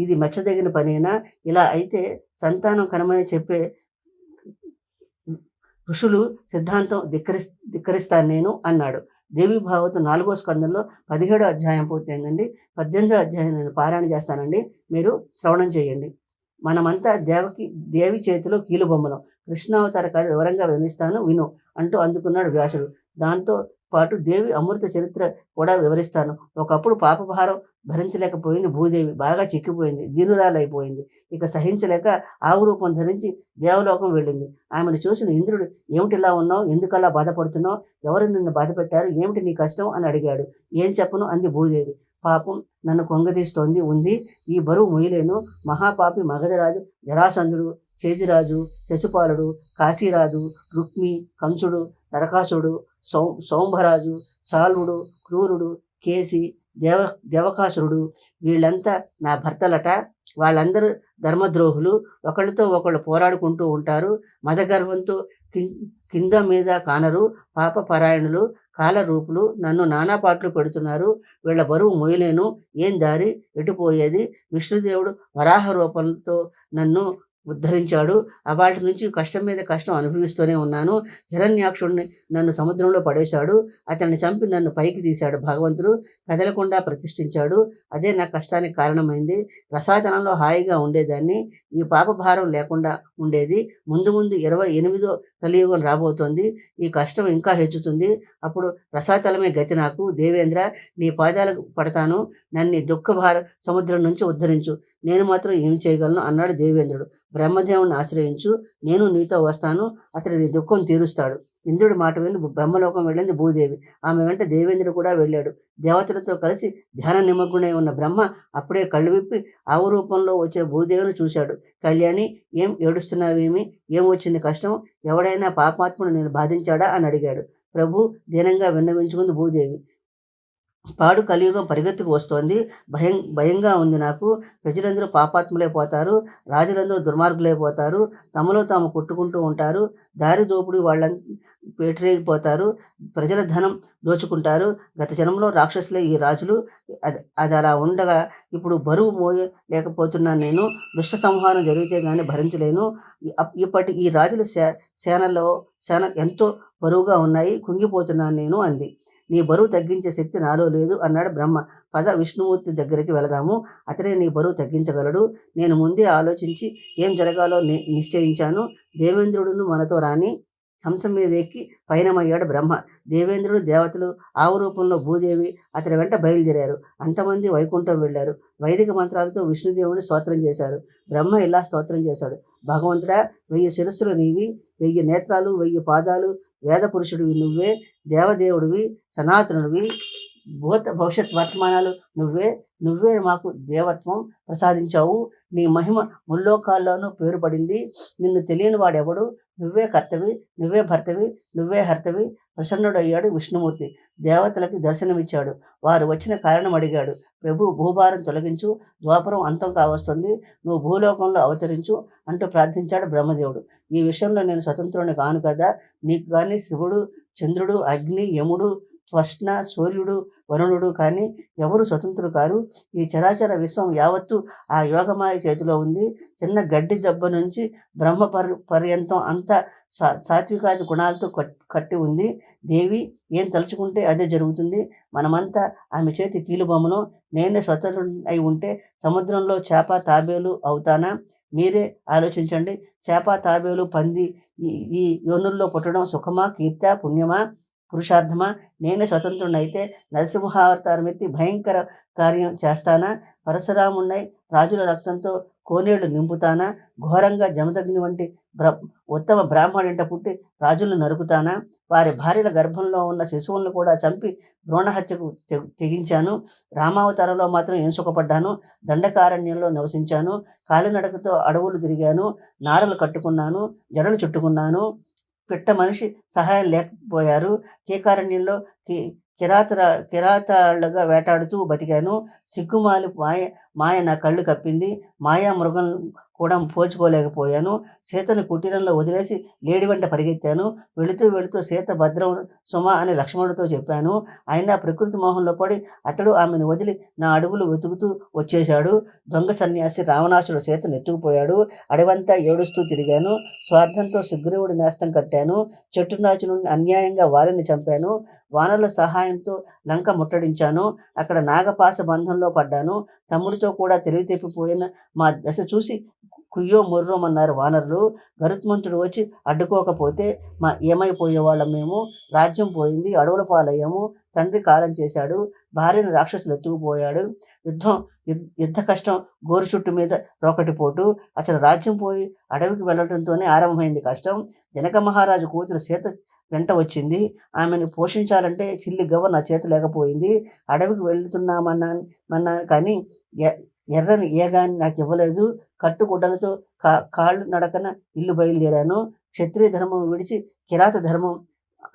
ఇది మెచ్చదగిన పనేనా? ఇలా అయితే సంతానం కనమని చెప్పే ఋషులు సిద్ధాంతం ధిక్కరిస్తాను నేను అన్నాడు. దేవి భాగవతం 4వ స్కందంలో 17వ అధ్యాయం పూర్తయిందండి. 18వ అధ్యాయం నేను పారాయణ చేస్తానండి, మీరు శ్రవణం చేయండి. మనమంతా దేవి చేతిలో కీలుబొమ్మలం. కృష్ణావతార కథ వివరంగా వివరిస్తాను విను అంటూ అందుకున్నాడు వ్యాసుడు. దాంతో పాటు దేవి అమృత చరిత్ర కూడా వివరిస్తాను. ఒకప్పుడు పాపభారం భరించలేకపోయింది భూదేవి. బాగా చిక్కిపోయింది, దీనురాలైపోయింది. ఇక సహించలేక ఆవు రూపం ధరించి దేవలోకం వెళ్ళింది. ఆమెను చూసిన ఇంద్రుడు, ఏమిటిలా ఉన్నావు? ఎందుకలా బాధపడుతున్నావు? ఎవరు నిన్ను బాధ పెట్టారు? ఏమిటి నీ కష్టం అని అడిగాడు. ఏం చెప్పను అంది భూదేవి. పాపం నన్ను కొంగదీస్తోంది ఉంది. ఈ బరువు మొయ్యలేను. మహాపాపి మగధరాజు జరాసంధుడు, చేదిరాజు, శశిపాలుడు, కాశీరాజు, రుక్మి, కంసుడు, నరకాసుడు, సౌంభరాజు, సాల్వుడు, క్రూరుడు, కేసి, దేవకాసురుడు వీళ్ళంతా నా భర్తలట. వాళ్ళందరూ ధర్మద్రోహులు. ఒకళ్ళతో ఒకళ్ళు పోరాడుకుంటూ ఉంటారు. మదగర్వంతో కింద మీద కానరు. పాపపరాయణులు, కాలరూపులు. నన్ను నానా పాటలు పెడుతున్నారు. వీళ్ళ బరువు మొయ్యలేను. ఏం దారి? ఎటుపోయేది? విష్ణుదేవుడు వరాహ రూపంతో నన్ను ఉద్ధరించాడు. వాటి నుంచి కష్టం మీద కష్టం అనుభవిస్తూనే ఉన్నాను. హిరణ్యాక్షుడిని నన్ను సముద్రంలో పడేశాడు. అతన్ని చంపి నన్ను పైకి తీశాడు భగవంతుడు. కదలకుండా ప్రతిష్ఠించాడు. అదే నా కష్టానికి కారణమైంది. రసాతనంలో హాయిగా ఉండేదాన్ని. ఈ పాపభారం లేకుండా ఉండేది. ముందు 28వ కలియుగం రాబోతోంది. ఈ కష్టం ఇంకా హెచ్చుతుంది. అప్పుడు రసాతలమే గతి నాకు. దేవేంద్ర, నీ పాదాలకు పడతాను. నన్ను దుఃఖభార సముద్రం నుంచి ఉద్ధరించు. నేను మాత్రం ఏం చేయగలను అన్నాడు దేవేంద్రుడు. బ్రహ్మదేవుని ఆశ్రయించు, నేను నీతో వస్తాను. అతడు నీ దుఃఖం తీరుస్తాడు. ఇంద్రుడి మాట విని బ్రహ్మలోకం వెళ్ళింది భూదేవి. ఆమె వెంట దేవేంద్రుడు కూడా వెళ్ళాడు. దేవతలతో కలిసి ధ్యాన నిమగ్నుడై ఉన్న బ్రహ్మ అప్పుడే కళ్ళు విప్పి ఆవు రూపంలో వచ్చే భూదేవిని చూశాడు. కళ్యాణి, ఏం ఏడుస్తున్నావేమి? ఏం వచ్చింది కష్టం? ఎవడైనా పాపాత్ముడు నేను బాధించాడా అని అడిగాడు. ప్రభు, దీనంగా విన్నవించుకుంది భూదేవి. పాడు కలియుగం పరిగెత్తుకు వస్తోంది. భయంగా ఉంది నాకు. ప్రజలందరూ పాపాత్ములే పోతారు. రాజులందరూ దుర్మార్గులే పోతారు. తమలో తాము కొట్టుకుంటూ ఉంటారు. దారి దోపుడు వాళ్ళని పేటరేగిపోతారు. ప్రజల ధనం దోచుకుంటారు. గత జన్మలో రాక్షసులే ఈ రాజులు. అది అలా ఉండగా ఇప్పుడు బరువు మోయలేకపోతున్నాను నేను. దుష్ట సంహారం జరిగితే కానీ భరించలేను. ఇప్పటి ఈ రాజుల సేన ఎంతో బరువుగా ఉన్నాయి. కుంగిపోతున్నాను నేను అంది. నీ బరువు తగ్గించే శక్తి నాలో లేదు అన్నాడు బ్రహ్మ. పద, విష్ణుమూర్తి దగ్గరికి వెళదాము. అతడే నీ బరువు తగ్గించగలడు. నేను ముందే ఆలోచించి ఏం జరగాలో నిశ్చయించాను. దేవేంద్రుడును మనతో రాని. హంసం మీద ఎక్కి పయనమయ్యాడు బ్రహ్మ. దేవేంద్రుడు, దేవతలు, ఆవు రూపంలో భూదేవి అతని వెంట బయలుదేరారు. అంతమంది వైకుంఠం వెళ్ళారు. వైదిక మంత్రాలతో విష్ణుదేవుని స్తోత్రం చేశారు. బ్రహ్మ ఇలా స్తోత్రం చేశాడు: భగవంతుడా, 1000 శిరస్సులు నీవి, 1000 నేత్రాలు, 1000 పాదాలు, వేద పురుషుడివి నువ్వే, దేవదేవుడివి, సనాతనుడివి, భూత భవిష్యత్ వర్తమానాలు నువ్వే మాకు దేవత్వం ప్రసాదించావు. నీ మహిమ ముల్లోకాల్లోనూ పేరు పడింది. నిన్ను తెలియని వాడెవడు? నువ్వే కర్తవి, నువ్వే భర్తవి, నువ్వే హర్తవి. ప్రసన్నుడయ్యాడు విష్ణుమూర్తి. దేవతలకి దర్శనమిచ్చాడు. వారు వచ్చిన కారణం అడిగాడు. ప్రభు, భూభారం తొలగించు, ద్వాపరం అంతం కావస్తుంది, నువ్వు భూలోకంలో అవతరించు అంటూ ప్రార్థించాడు బ్రహ్మదేవుడు. ఈ విషయంలో నేను స్వతంత్రుని కాను కదా, నీకు కానీ శివుడు, చంద్రుడు, అగ్ని, యముడు, త్వష్ణ, సూర్యుడు, వరుణుడు కానీ ఎవరు స్వతంత్రులు కారు. ఈ చరాచర విశ్వం యావత్తు ఆ యోగమాయ చేతిలో ఉంది. చిన్న గడ్డి దెబ్బ నుంచి బ్రహ్మ పర్యంతం అంతా సాత్వికాది గుణాలతో కట్టి ఉంది. దేవి ఏం తలుచుకుంటే అదే జరుగుతుంది. మనమంతా ఆమె చేతి కీలుబొమ్మను. నేనే స్వతంత్రుడై ఉంటే సముద్రంలో చేప, తాబేలు అవుతానా? మీరే ఆలోచించండి. చేప, తాబేలు, పంది ఈ యోనుల్లో పుట్టడం సుఖమా, కీర్తా, పుణ్యమా, పురుషార్థమా? నేనే స్వతంత్రుడైతే నరసింహావతారం ఎత్తి భయంకర కార్యం చేస్తానా? పరశురామున్నై రాజుల రక్తంతో కోనేళ్లు నింపుతానా? ఘోరంగా జమదగ్ని వంటి ఉత్తమ బ్రాహ్మణుంట పుట్టి రాజులను నరుకుతానా? వారి భార్యల గర్భంలో ఉన్న శిశువులను కూడా చంపి ద్రోణహత్యకు తెగించాను. రామావతారంలో మాత్రం ఏం సుఖపడ్డాను? దండకారణ్యంలో నివసించాను. కాలినడకతో అడవులు తిరిగాను. నారలు కట్టుకున్నాను, జడలు చుట్టుకున్నాను. పిట్ట మనిషి సహాయం లేకపోయారు. కీకారణ్యంలో కిరాతాళ్ళుగా వేటాడుతూ బతికాను. సిగ్గుమాలి మాయ నా కళ్ళు కప్పింది. మాయా మృగం కూడా పోల్చుకోలేకపోయాను. సీతను కుటీరంలో వదిలేసి లేడి వెంట పరిగెత్తాను. వెళుతూ సీత భద్రం సుమ అని లక్ష్మణుడితో చెప్పాను. అయినా ప్రకృతి మోహంలో పడి అతడు ఆమెను వదిలి నా అడుగులు వెతుకుతూ వచ్చేశాడు. దొంగ సన్యాసి రావణాసుడు సీతను ఎత్తుకుపోయాడు. అడవంతా ఏడుస్తూ తిరిగాను. స్వార్థంతో సుగ్రీవుడి నేస్తం కట్టాను. చెట్టునాచు నుండి అన్యాయంగా వారిని చంపాను. వానరుల సహాయంతో లంక ముట్టడించాను. అక్కడ నాగపాస బంధంలో పడ్డాను. తమ్ముడితో కూడా తెలివి తెప్పిపోయిన మా దశ చూసి కుయ్యో ముర్రోమన్నారు వానరులు. గరుత్మంతుడు వచ్చి అడ్డుకోకపోతే ఏమైపోయేవాళ్ళం మేము? రాజ్యం పోయింది, అడవుల పాలయ్యాము. తండ్రి కాలం చేశాడు, భార్యను రాక్షసులు ఎత్తుకుపోయాడు. యుద్ధ కష్టం, గోరు చుట్టు మీద రోకటిపోటు. అసలు రాజ్యం పోయి అడవికి వెళ్ళడంతోనే ఆరంభమైంది కష్టం. జనక మహారాజు కూతురు సీత వెంట వచ్చింది. ఆమెను పోషించాలంటే చిల్లి గవ్వ నా చేత లేకపోయింది. అడవికి వెళ్తున్నామన్నా కానీ ఎర్రని ఏగాని నాకు ఇవ్వలేదు. కట్టుగుడ్డలతో కాళ్ళు నడకన ఇల్లు బయలుదేరాను. క్షత్రియ ధర్మం విడిచి కిరాత ధర్మం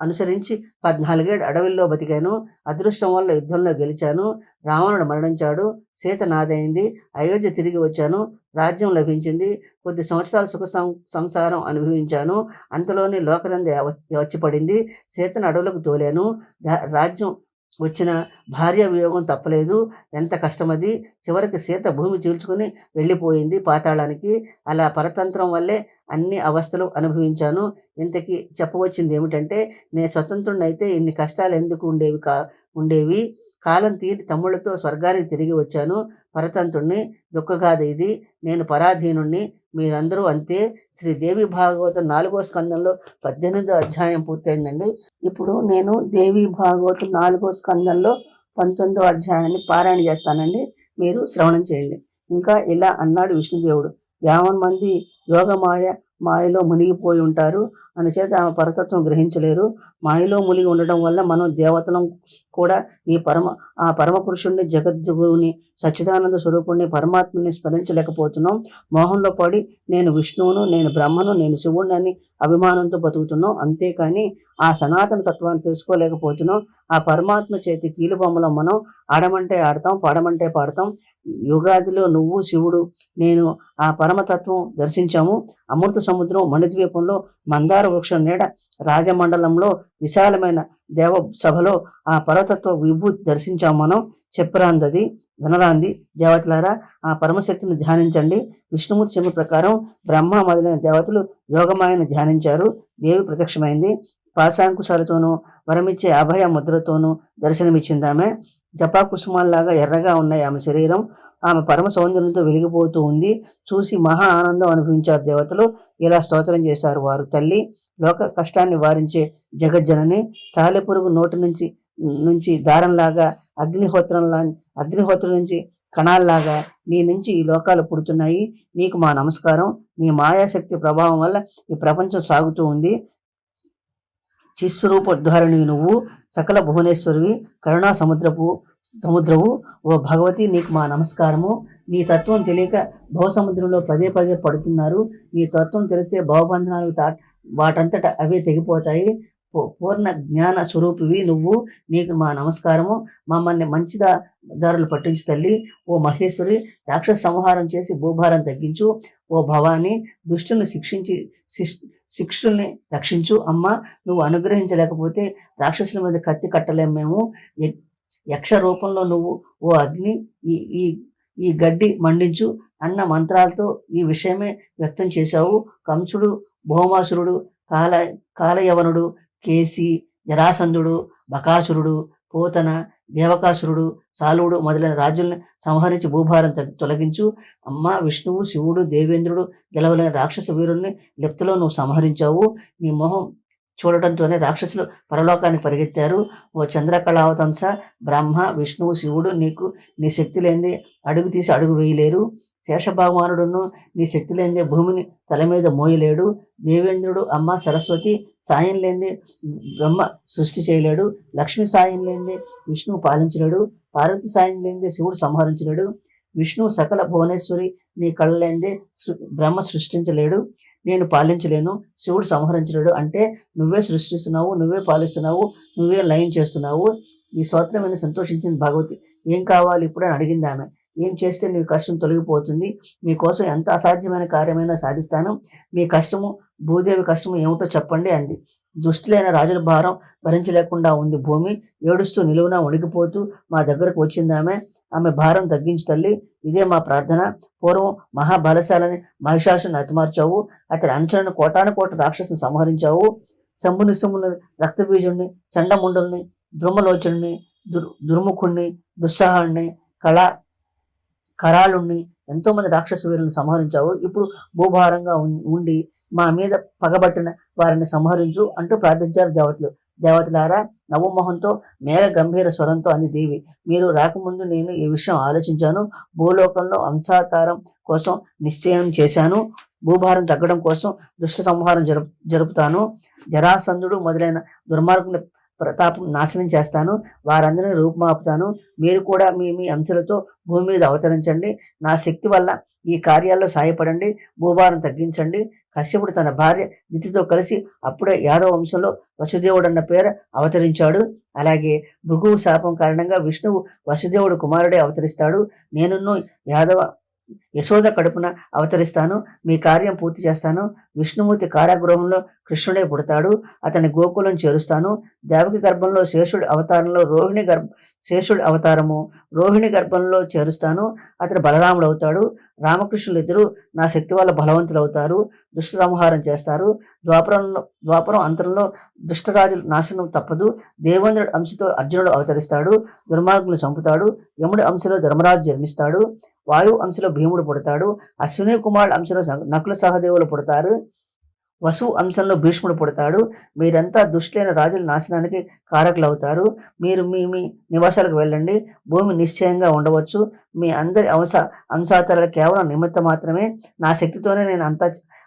అనుసరించి 14 ఏళ్ళు అడవిలో బతికాను. అదృష్టం వల్ల యుద్ధంలో గెలిచాను. రావణుడు మరణించాడు. సీత నాదైంది. అయోధ్య తిరిగి వచ్చాను. రాజ్యం లభించింది. కొద్ది సంవత్సరాల సుఖ సంసారం అనుభవించాను. అంతలోనే లోకనంది వచ్చి పడింది. సీతను అడవులకు తోలాను. రాజ్యం వచ్చిన భార్య వియోగం తప్పలేదు. ఎంత కష్టమది. చివరికి సీత భూమి చీల్చుకుని వెళ్ళిపోయింది పాతాళానికి. అలా పరతంత్రం వల్లే అన్ని అవస్థలు అనుభవించాను. ఇంతకీ చెప్పవచ్చింది ఏమిటంటే, నేను స్వతంత్రుడైతే ఇన్ని కష్టాలు ఎందుకు ఉండేవి. కాలం తీరి తమ్ముళ్ళతో స్వర్గానికి తిరిగి వచ్చాను. పరతంత్రుణ్ణి. దుఃఖగాథ ఇది. నేను పరాధీనుణ్ణి. మీరందరూ అంతే. శ్రీదేవి భాగవతం 4వ స్కందంలో 18వ అధ్యాయం పూర్తయిందండి. ఇప్పుడు నేను దేవి భాగవతం 4వ స్కందంలో 19వ అధ్యాయాన్ని పారాయణ చేస్తానండి. మీరు శ్రవణం చేయండి. ఇంకా ఇలా అన్నాడు విష్ణుదేవుడు: 50 మంది మాయలో మునిగిపోయి ఉంటారు. అందుచేత ఆమె పరతత్వం గ్రహించలేరు. మాయలో మునిగి ఉండడం వల్ల మనం దేవతలం కూడా ఆ పరమ పురుషుణ్ణి, జగద్గురుని, సచ్చిదానంద స్వరూపుణ్ణి, పరమాత్మని స్మరించలేకపోతున్నాం. మోహంలో పడి నేను విష్ణువును, నేను బ్రహ్మను, నేను శివుణ్ణి అని అభిమానంతో బతుకుతున్నాం. అంతేకాని ఆ సనాతన తత్వాన్ని తెలుసుకోలేకపోతున్నాం. ఆ పరమాత్మ చేతి కీలుబొమ్మలో మనం ఆడమంటే ఆడతాం, పాడమంటే పాడతాం. యుగాదిలో నువ్వు, శివుడు, నేను ఆ పరమతత్వం దర్శించాము. అమృత సముద్రం, మణిద్వీపంలో, మందార వృక్షం నీడ, రాజమండలంలో, విశాలమైన దేవ సభలో ఆ పరతత్వ విభూతి దర్శించాము మనం. చెప్పరాందది, వినరాంది. దేవతలారా, ఆ పరమశక్తిని ధ్యానించండి. విష్ణుమూర్తి చెప్పిన ప్రకారం బ్రహ్మ మొదలైన దేవతలు యోగమాయను ధ్యానించారు. దేవి ప్రత్యక్షమైంది. పాశాంకుశాలతోనూ వరమిచ్చే అభయ ముద్రతోనూ దర్శనమిచ్చిందామె. జపాకుసుమాల్లాగా ఎర్రగా ఉన్నాయి ఆమె శరీరం. ఆమె పరమ సౌందర్యంతో వెలిగిపోతూ ఉంది. చూసి మహా ఆనందం అనుభవించారు దేవతలు. ఇలా స్తోత్రం చేశారు వారు: తల్లి, లోక కష్టాన్ని వారించే జగజ్జనని, సాలెపురుగు నోటి నుంచి నుంచి దారంలాగా, అగ్నిహోత్రం నుంచి కణాల్లాగా నీ నుంచి ఈ లోకాలు పుడుతున్నాయి. నీకు మా నమస్కారం. నీ మాయాశక్తి ప్రభావం వల్ల ఈ ప్రపంచం సాగుతూ ఉంది. చిస్వరూపోద్ధారిణి నువ్వు, సకల భువనేశ్వరివి, కరుణా సముద్రవు. ఓ భగవతి, నీకు మా నమస్కారము. నీ తత్వం తెలియక భవసముద్రంలో పదే పదే పడుతున్నారు. నీ తత్వం తెలిసే భవబంధనాలు వాటంతట అవే తెగిపోతాయి. పూర్ణ జ్ఞాన స్వరూపివి నువ్వు, నీకు మా నమస్కారము. మమ్మల్ని మంచి దారులు పట్టించు తల్లి. ఓ మహేశ్వరి, రాక్షస సంహారం చేసి భూభారం తగ్గించు. ఓ భవాని, దుష్టుని శిక్షుల్ని రక్షించు. అమ్మ, నువ్వు అనుగ్రహించలేకపోతే రాక్షసుల మీద కత్తి కట్టలేము మేము. యక్ష రూపంలో నువ్వు ఓ అగ్ని ఈ గడ్డి మండించు అన్న మంత్రాలతో ఈ విషయమే వ్యక్తం చేశావు. కంసుడు, భౌమాసురుడు, కాలయవనుడు, కేసి, జరాసంధుడు, బకాసురుడు, పోతన, దేవకాసురుడు, సాలువుడు మొదలైన రాజుల్ని సంహరించి భూభారం తొలగించు. అమ్మ, విష్ణువు, శివుడు, దేవేంద్రుడు గెలవలేని రాక్షస వీరుల్ని లిప్తలో నువ్వు సంహరించావు. నీ మొహం చూడటంతోనే రాక్షసులు పరలోకాన్ని పరిగెత్తారు. ఓ చంద్రకళావతంస, బ్రహ్మ, విష్ణువు, శివుడు నీ శక్తి లేనిదే అడుగు తీసి అడుగు వేయలేరు. శేషభగవానుడును నీ శక్తి లేనిదే భూమిని తల మీద మోయలేడు. దేవేంద్రుడు, అమ్మ సరస్వతి సాయం లేనిదే బ్రహ్మ సృష్టి చేయలేడు. లక్ష్మి సాయం లేనిదే విష్ణువు పాలించలేడు. పార్వతి సాయం లేనిదే శివుడు సంహరించలేడు. విష్ణువు సకల భువనేశ్వరి నీ కళ్ళ లేనిదే బ్రహ్మ సృష్టించలేడు. నేను పాలించలేను, శివుడు సంహరించలేడు. అంటే నువ్వే సృష్టిస్తున్నావు, నువ్వే పాలిస్తున్నావు, నువ్వే లయం చేస్తున్నావు. ఈ స్తోత్రం మీద సంతోషించింది భగవతి. ఏం కావాలి ఇప్పుడు అని అడిగింది ఆమె. ఏం చేస్తే నీ కష్టం తొలగిపోతుంది? మీకోసం ఎంత అసాధ్యమైన కార్యమైనా సాధిస్తాను. మీ కష్టము, భూదేవి కష్టము ఏమిటో చెప్పండి అంది. దుష్టులైన రాజుల భారం భరించలేకుండా ఉంది భూమి. ఏడుస్తూ నిలువున వణికిపోతూ మా దగ్గరకు వచ్చింది ఆమె భారం తగ్గించు తల్లి, ఇదే మా ప్రార్థన. పూర్వం మహాబలశాలని మహిషాసుని హతమార్చావు. అతని అంచనను కోటాను రాక్షసుని సంహరించావు. శంభుని రక్తబీజుణ్ణి, చండముండుల్ని, ద్రుమలోచనుని, దుర్ముఖుణ్ణి, దుస్సాహాన్ని, కరాళుణ్ణి, ఎంతో మంది రాక్షస వీరులను సంహరించావు. ఇప్పుడు భూభారంగా ఉండి మా మీద పగబట్టిన వారిని సంహరించు అంటూ ప్రార్థించారు దేవతలారా, నవమోహంతో మేఘ గంభీర స్వరంతో అంది దేవి. మీరు రాకముందు నేను ఈ విషయం ఆలోచించాను. భూలోకంలో అంశాతారం కోసం నిశ్చయం చేశాను. భూభారం తగ్గడం కోసం దుష్ట సంహారం జరుపుతాను. జరాసంధుడు మొదలైన దుర్మార్గుని ప్రతాపం నాశనం చేస్తాను. వారందరినీ రూపుమాపుతాను. మీరు కూడా మీ అంశాలతో భూమి మీద అవతరించండి. నా శక్తి వల్ల ఈ కార్యాల్లో సాయపడండి. భూభారం తగ్గించండి. కశ్యపుడు తన భార్య దితితో కలిసి అప్పుడే యాదవ వంశంలో వసుదేవుడు అన్న పేరు అవతరించాడు. అలాగే భృగువు శాపం కారణంగా విష్ణువు వసుదేవుడు కుమారుడే అవతరిస్తాడు. నేనును యశోద కడుపున అవతరిస్తాను. మీ కార్యం పూర్తి చేస్తాను. విష్ణుమూర్తి కారాగృహంలో కృష్ణుడే పుడతాడు. అతని గోకులం చేరుస్తాను. దేవకి గర్భంలో శేషుడి రోహిణి గర్భంలో చేరుస్తాను. అతడు బలరాముడు అవుతాడు. రామకృష్ణులు ఇద్దరు నా శక్తి వల్ల బలవంతులు అవుతారు. దుష్ట సంహారం చేస్తారు. ద్వాపరం అంతరంలో దుష్టరాజులు నాశనం తప్పదు. దేవేంద్రుడి అంశతో అర్జునుడు అవతరిస్తాడు. దుర్మార్గులు చంపుతాడు. యముడి అంశలో ధర్మరాజు జన్మిస్తాడు. వాయువు అంశలో భీముడు పుడతాడు. అశ్విని కుమారుడు అంశలో నకుల సహదేవులు పుడతారు. వసు అంశంలో భీష్ముడు పుడతాడు. మీరంతా దుష్టులైన రాజుల నాశనానికి కారకులు అవుతారు. మీరు మీ నివాసాలకు వెళ్ళండి. భూమి నిశ్చయంగా ఉండవచ్చు. మీ అందరి అంశాతరాలు కేవలం నిమిత్తం మాత్రమే. నా శక్తితోనే నేను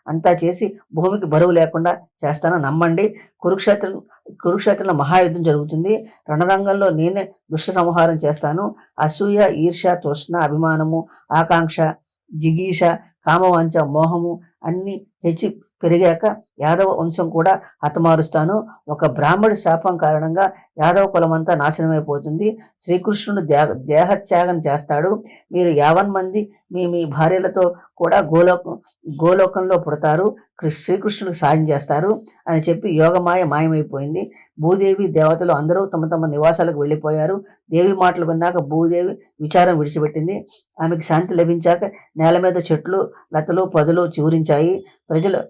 అంతా చేసి భూమికి బరువు లేకుండా చేస్తానని నమ్మండి. కురుక్షేత్రంలో మహాయుద్ధం జరుగుతుంది. రణరంగంలో నేనే దుష్ట సంహారం చేస్తాను. అసూయ, ఈర్ష, తృష్ణ, అభిమానము, ఆకాంక్ష, జిగీష, కామవాంఛ, మోహము అన్ని హెచ్చి పెరిగాక యాదవ వంశం కూడా హతమారుస్తాను. ఒక బ్రాహ్మడి శాపం కారణంగా యాదవ కులమంతా నాశనమైపోతుంది. శ్రీకృష్ణుడు దేహత్యాగం చేస్తాడు. మీరు 50 మంది మీ భార్యలతో కూడా గోలోకంలో పుడతారు. శ్రీకృష్ణుడికి సాయం చేస్తారు అని చెప్పి యోగమాయ మాయమైపోయింది. భూదేవి, దేవతలు అందరూ తమ తమ నివాసాలకు వెళ్ళిపోయారు. దేవి మాటలు విన్నాక భూదేవి విచారం విడిచిపెట్టింది. ఆమెకి శాంతి లభించాక నేల మీద చెట్లు, లతలు, పొదలు చిగురించాయి. ప్రజలు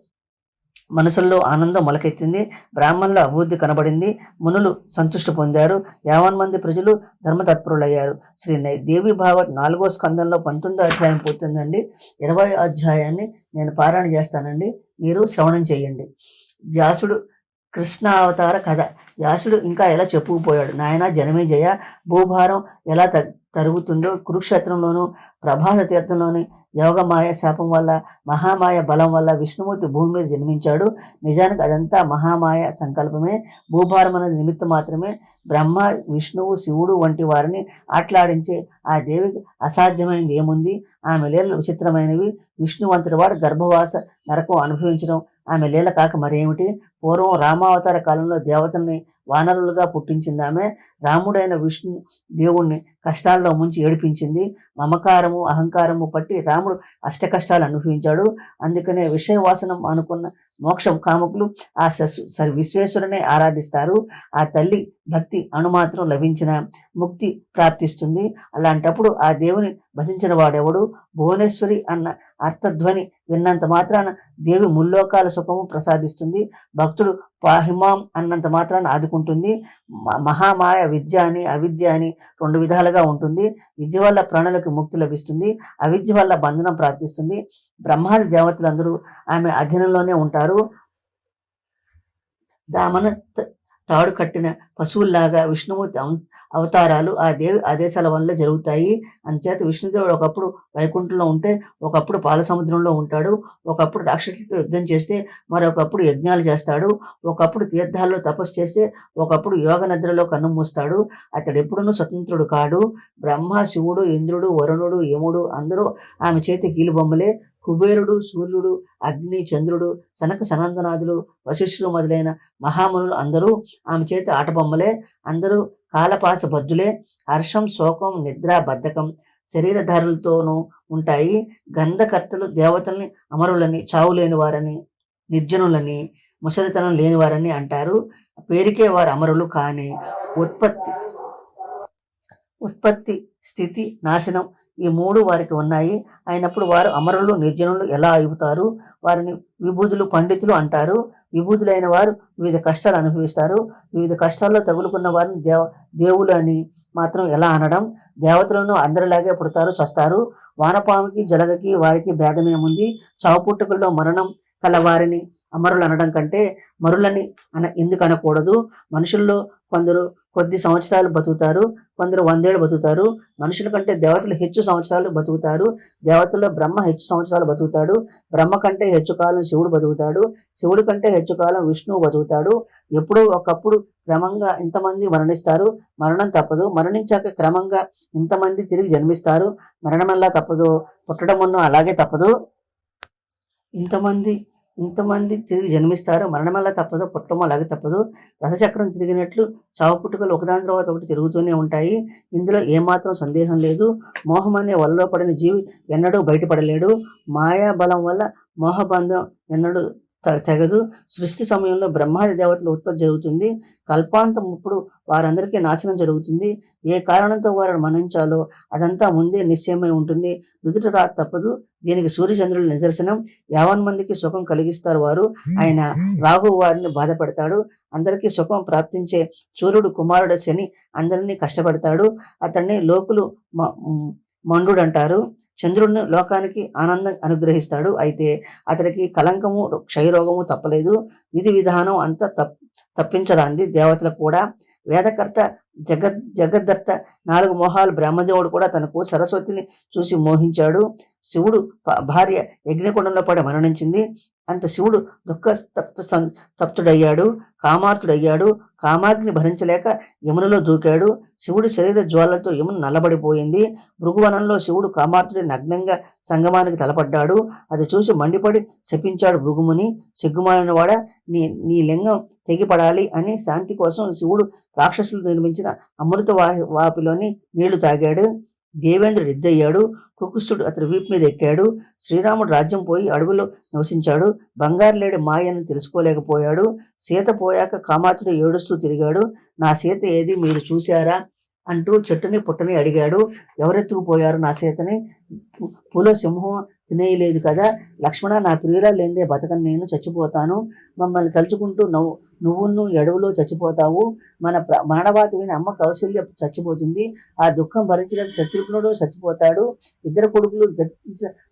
మనసుల్లో ఆనందం మొలకెత్తింది. బ్రాహ్మణుల అభివృద్ధి కనబడింది. మునులు సంతుష్టి పొందారు. 50 మంది ప్రజలు ధర్మతత్పరులయ్యారు. శ్రీ దేవి భాగవత్ 4వ స్కందంలో 19వ అధ్యాయం పూర్తుందండి. 20వ అధ్యాయాన్ని నేను పారాయణ చేస్తానండి. మీరు శ్రవణం చేయండి. వ్యాసుడు కృష్ణ అవతార కథ. వ్యాసుడు ఇంకా ఎలా చెప్పుకుపోయాడు. నాయన జనమేజయ, భూభారం ఎలా తరుగుతుందో కురుక్షేత్రంలోను ప్రభాస తీర్థంలోని యోగమాయ శాపం వల్ల, మహామాయ బలం వల్ల విష్ణుమూర్తి భూమి మీద జన్మించాడు. నిజానికి అదంతా మహామాయ సంకల్పమే. భూభారం అనేది నిమిత్తం మాత్రమే. బ్రహ్మ, విష్ణువు, శివుడు వంటి వారిని ఆటలాడించే ఆ దేవికి అసాధ్యమైనది ఏముంది? ఆమె లీలలు విచిత్రమైనవి. విష్ణువంతుడి వాడు గర్భవాస నరకం అనుభవించడం ఆమె లీల కాక మరేమిటి? పూర్వం రామావతార కాలంలో దేవతల్ని వానరులుగా పుట్టించింది ఆమె. రాముడైన విష్ణు దేవుణ్ణి కష్టాల్లో ముంచి ఏడిపించింది. మమకారము అహంకారము పట్టి రాముడు అష్ట కష్టాలు అనుభవించాడు. అందుకనే విషయవాసనం అనుకున్న మోక్ష కాముకులు ఆ విశ్వేశ్వరునే ఆరాధిస్తారు. ఆ తల్లి భక్తి అణుమాత్రం లభించిన ముక్తి ప్రాప్తిస్తుంది. అలాంటప్పుడు ఆ దేవుని భజించిన వాడెవడు? భువనేశ్వరి అన్న అర్థధ్వని విన్నంత మాత్రాన దేవి ముల్లోకాల సుఖము ప్రసాదిస్తుంది. భక్తుడు పాహిమాం అన్నంత మాత్రాన ఆదుకుంటుంది. మహామాయ విద్య అని అవిద్య అని రెండు విధాలుగా ఉంటుంది. విద్య వల్ల ప్రాణులకు ముక్తి లభిస్తుంది, అవిద్య వల్ల బంధనం ప్రాప్తిస్తుంది. బ్రహ్మాది దేవతలందరూ ఆమె అధీనంలోనే ఉంటారు. దామన తాడు కట్టిన పశువుల్లాగా విష్ణుమూర్తి అవతారాలు ఆ దేవి ఆదేశాల వల్ల జరుగుతాయి. అంచేత విష్ణుదేవుడు ఒకప్పుడు వైకుంఠంలో ఉంటే, ఒకప్పుడు పాల సముద్రంలో ఉంటాడు. ఒకప్పుడు రాక్షసులతో యుద్ధం చేస్తే, మరొకప్పుడు యజ్ఞాలు చేస్తాడు. ఒకప్పుడు తీర్థాల్లో తపస్సు చేస్తే, ఒకప్పుడు యోగ నిద్రలో కన్ను మూస్తాడు. అతడు ఎప్పుడూ స్వతంత్రుడు కాడు. బ్రహ్మ, శివుడు, ఇంద్రుడు, వరుణుడు, యముడు అందరూ ఆమె చేతి కీలుబొమ్మలే. కుబేరుడు, సూర్యుడు, అగ్ని, చంద్రుడు, సనక సనందనాథులు, వశిష్ఠులు మొదలైన మహామునులు అందరూ ఆమె చేతి ఆటబొమ్మలే. అందరూ కాలపాస బద్దులే. హర్షం, శోకం, నిద్ర, బద్ధకం శరీరధారులతోనూ ఉంటాయి. గంధకర్తలు దేవతల్ని అమరులని, చావులేని వారని, నిర్జనులని, ముసలితనం లేని వారని అంటారు. పేరుకే వారు అమరులు కానీ ఉత్పత్తి, స్థితి, నాశనం ఈ మూడు వారికి ఉన్నాయి. అయినప్పుడు వారు అమరులు, నిర్జనులు ఎలా అవుతారు? వారిని విభూతులు, పండితులు అంటారు. విభూతులైన వారు వివిధ కష్టాలు అనుభవిస్తారు. వివిధ కష్టాల్లో తగులుకున్న వారిని దేవులు అని మాత్రం ఎలా అనడం? దేవతలను అందరిలాగే పుడతారు, చస్తారు. వానపాముకి జలగకి వారికి భేదమేముంది? చావు పుట్టుకల్లో మరణం కల వారిని అమరులు అనడం కంటే మరులని ఎందుకు అనకూడదు? మనుషుల్లో కొందరు కొద్ది సంవత్సరాలు బతుకుతారు, కొందరు 100 ఏళ్ళు బతుకుతారు. మనుషుల కంటే దేవతలు హెచ్చు సంవత్సరాలు బతుకుతారు. దేవతల్లో బ్రహ్మ హెచ్చు సంవత్సరాలు బతుకుతాడు. బ్రహ్మ కంటే హెచ్చు కాలం శివుడు బతుకుతాడు. శివుడి కంటే హెచ్చు కాలం విష్ణువు బతుకుతాడు. ఎప్పుడో ఒకప్పుడు క్రమంగా ఇంతమంది మరణిస్తారు. మరణం తప్పదు. మరణించాక క్రమంగా ఇంతమంది తిరిగి జన్మిస్తారు. మరణమల్లా తప్పదు, పుట్టడమున్నో అలాగే తప్పదు. ఇంతమంది తిరిగి జన్మిస్తారు. మరణమల్లా తప్పదు, పుట్టడం అలాగే తప్పదు. రథచక్రం తిరిగినట్లు చావు పుట్టుకలు ఒకదాని తర్వాత ఒకటి తిరుగుతూనే ఉంటాయి. ఇందులో ఏమాత్రం సందేహం లేదు. మోహం అనే వలలో పడిన జీవి ఎన్నడూ బయటపడలేడు. మాయా బలం వల్ల మోహబంధం ఎన్నడూ తెగదు. సృష్టి సమయంలో బ్రహ్మాది దేవతల ఉత్పత్తి జరుగుతుంది. కల్పాంతం ఇప్పుడు వారందరికీ నాశనం జరుగుతుంది. ఏ కారణంతో వారిని మన్నించాలో అదంతా ముందే నిశ్చయమై ఉంటుంది. నుదుట రాత తప్పదు. దీనికి సూర్యచంద్రుల నిదర్శనం. 50 మందికి సుఖం కలిగిస్తారు వారు. ఆయన రాహు వారిని బాధపడతాడు. అందరికీ సుఖం ప్రాప్తించే సూర్యుడు కుమారుడు శని అందరినీ కష్టపడతాడు. అతన్ని లోకులు మండుడు అంటారు. చంద్రుడిని లోకానికి ఆనందం అనుగ్రహిస్తాడు. అయితే అతడికి కలంకము, క్షయరోగము తప్పలేదు. విధి విధానం అంతా తప్పించరాంది దేవతలకు కూడా. వేదకర్త జగద్దర్త 4 మోహాలు బ్రహ్మదేవుడు కూడా తనకు సరస్వతిని చూసి మోహించాడు. శివుడు భార్య యజ్ఞకుండంలో పడి మరణించింది. అంత శివుడు తప్తుడయ్యాడు, కామార్తుడయ్యాడు. కామాగ్ని భరించలేక యమునిలో దూకాడు. శివుడి శరీర జ్వాలతో యమును నల్లబడిపోయింది. భృగువనంలో శివుడు కామార్తుడి నగ్నంగా సంగమానికి తలపడ్డాడు. అది చూసి మండిపడి శపించాడు భృగుముని. సిగ్గుమాలిన వాడ, నీ లింగం తెగిపడాలి అని శాంతి కోసం శివుడు రాక్షసులు నిర్మించిన అమృత వాపిలోని నీళ్లు తాగాడు. దేవేంద్రుడు ఎద్దయ్యాడు. కుకుస్తుడు అతడి వీపు మీద ఎక్కాడు. శ్రీరాముడు రాజ్యం పోయి అడవిలో నివసించాడు. బంగారు లేడి మాయని తెలుసుకోలేకపోయాడు. సీత పోయాక కామాతుడు ఏడుస్తూ తిరిగాడు. నా సీత ఏది, మీరు చూశారా అంటూ చెట్టుని పుట్టని అడిగాడు. ఎవరెత్తుకుపోయారు నా సీతని? పూలో సింహం తినేయలేదు కదా. లక్ష్మణ, నా ప్రియురాలు లేదే బతకను, నేను చచ్చిపోతాను. మమ్మల్ని తలుచుకుంటూ నువ్వు ఎడవులో చచ్చిపోతావు. మానవాతి విని అమ్మ కౌశల్య చచ్చిపోతుంది. ఆ దుఃఖం భరించడానికి శత్రుఘ్నుడు చచ్చిపోతాడు. ఇద్దరు కొడుకులు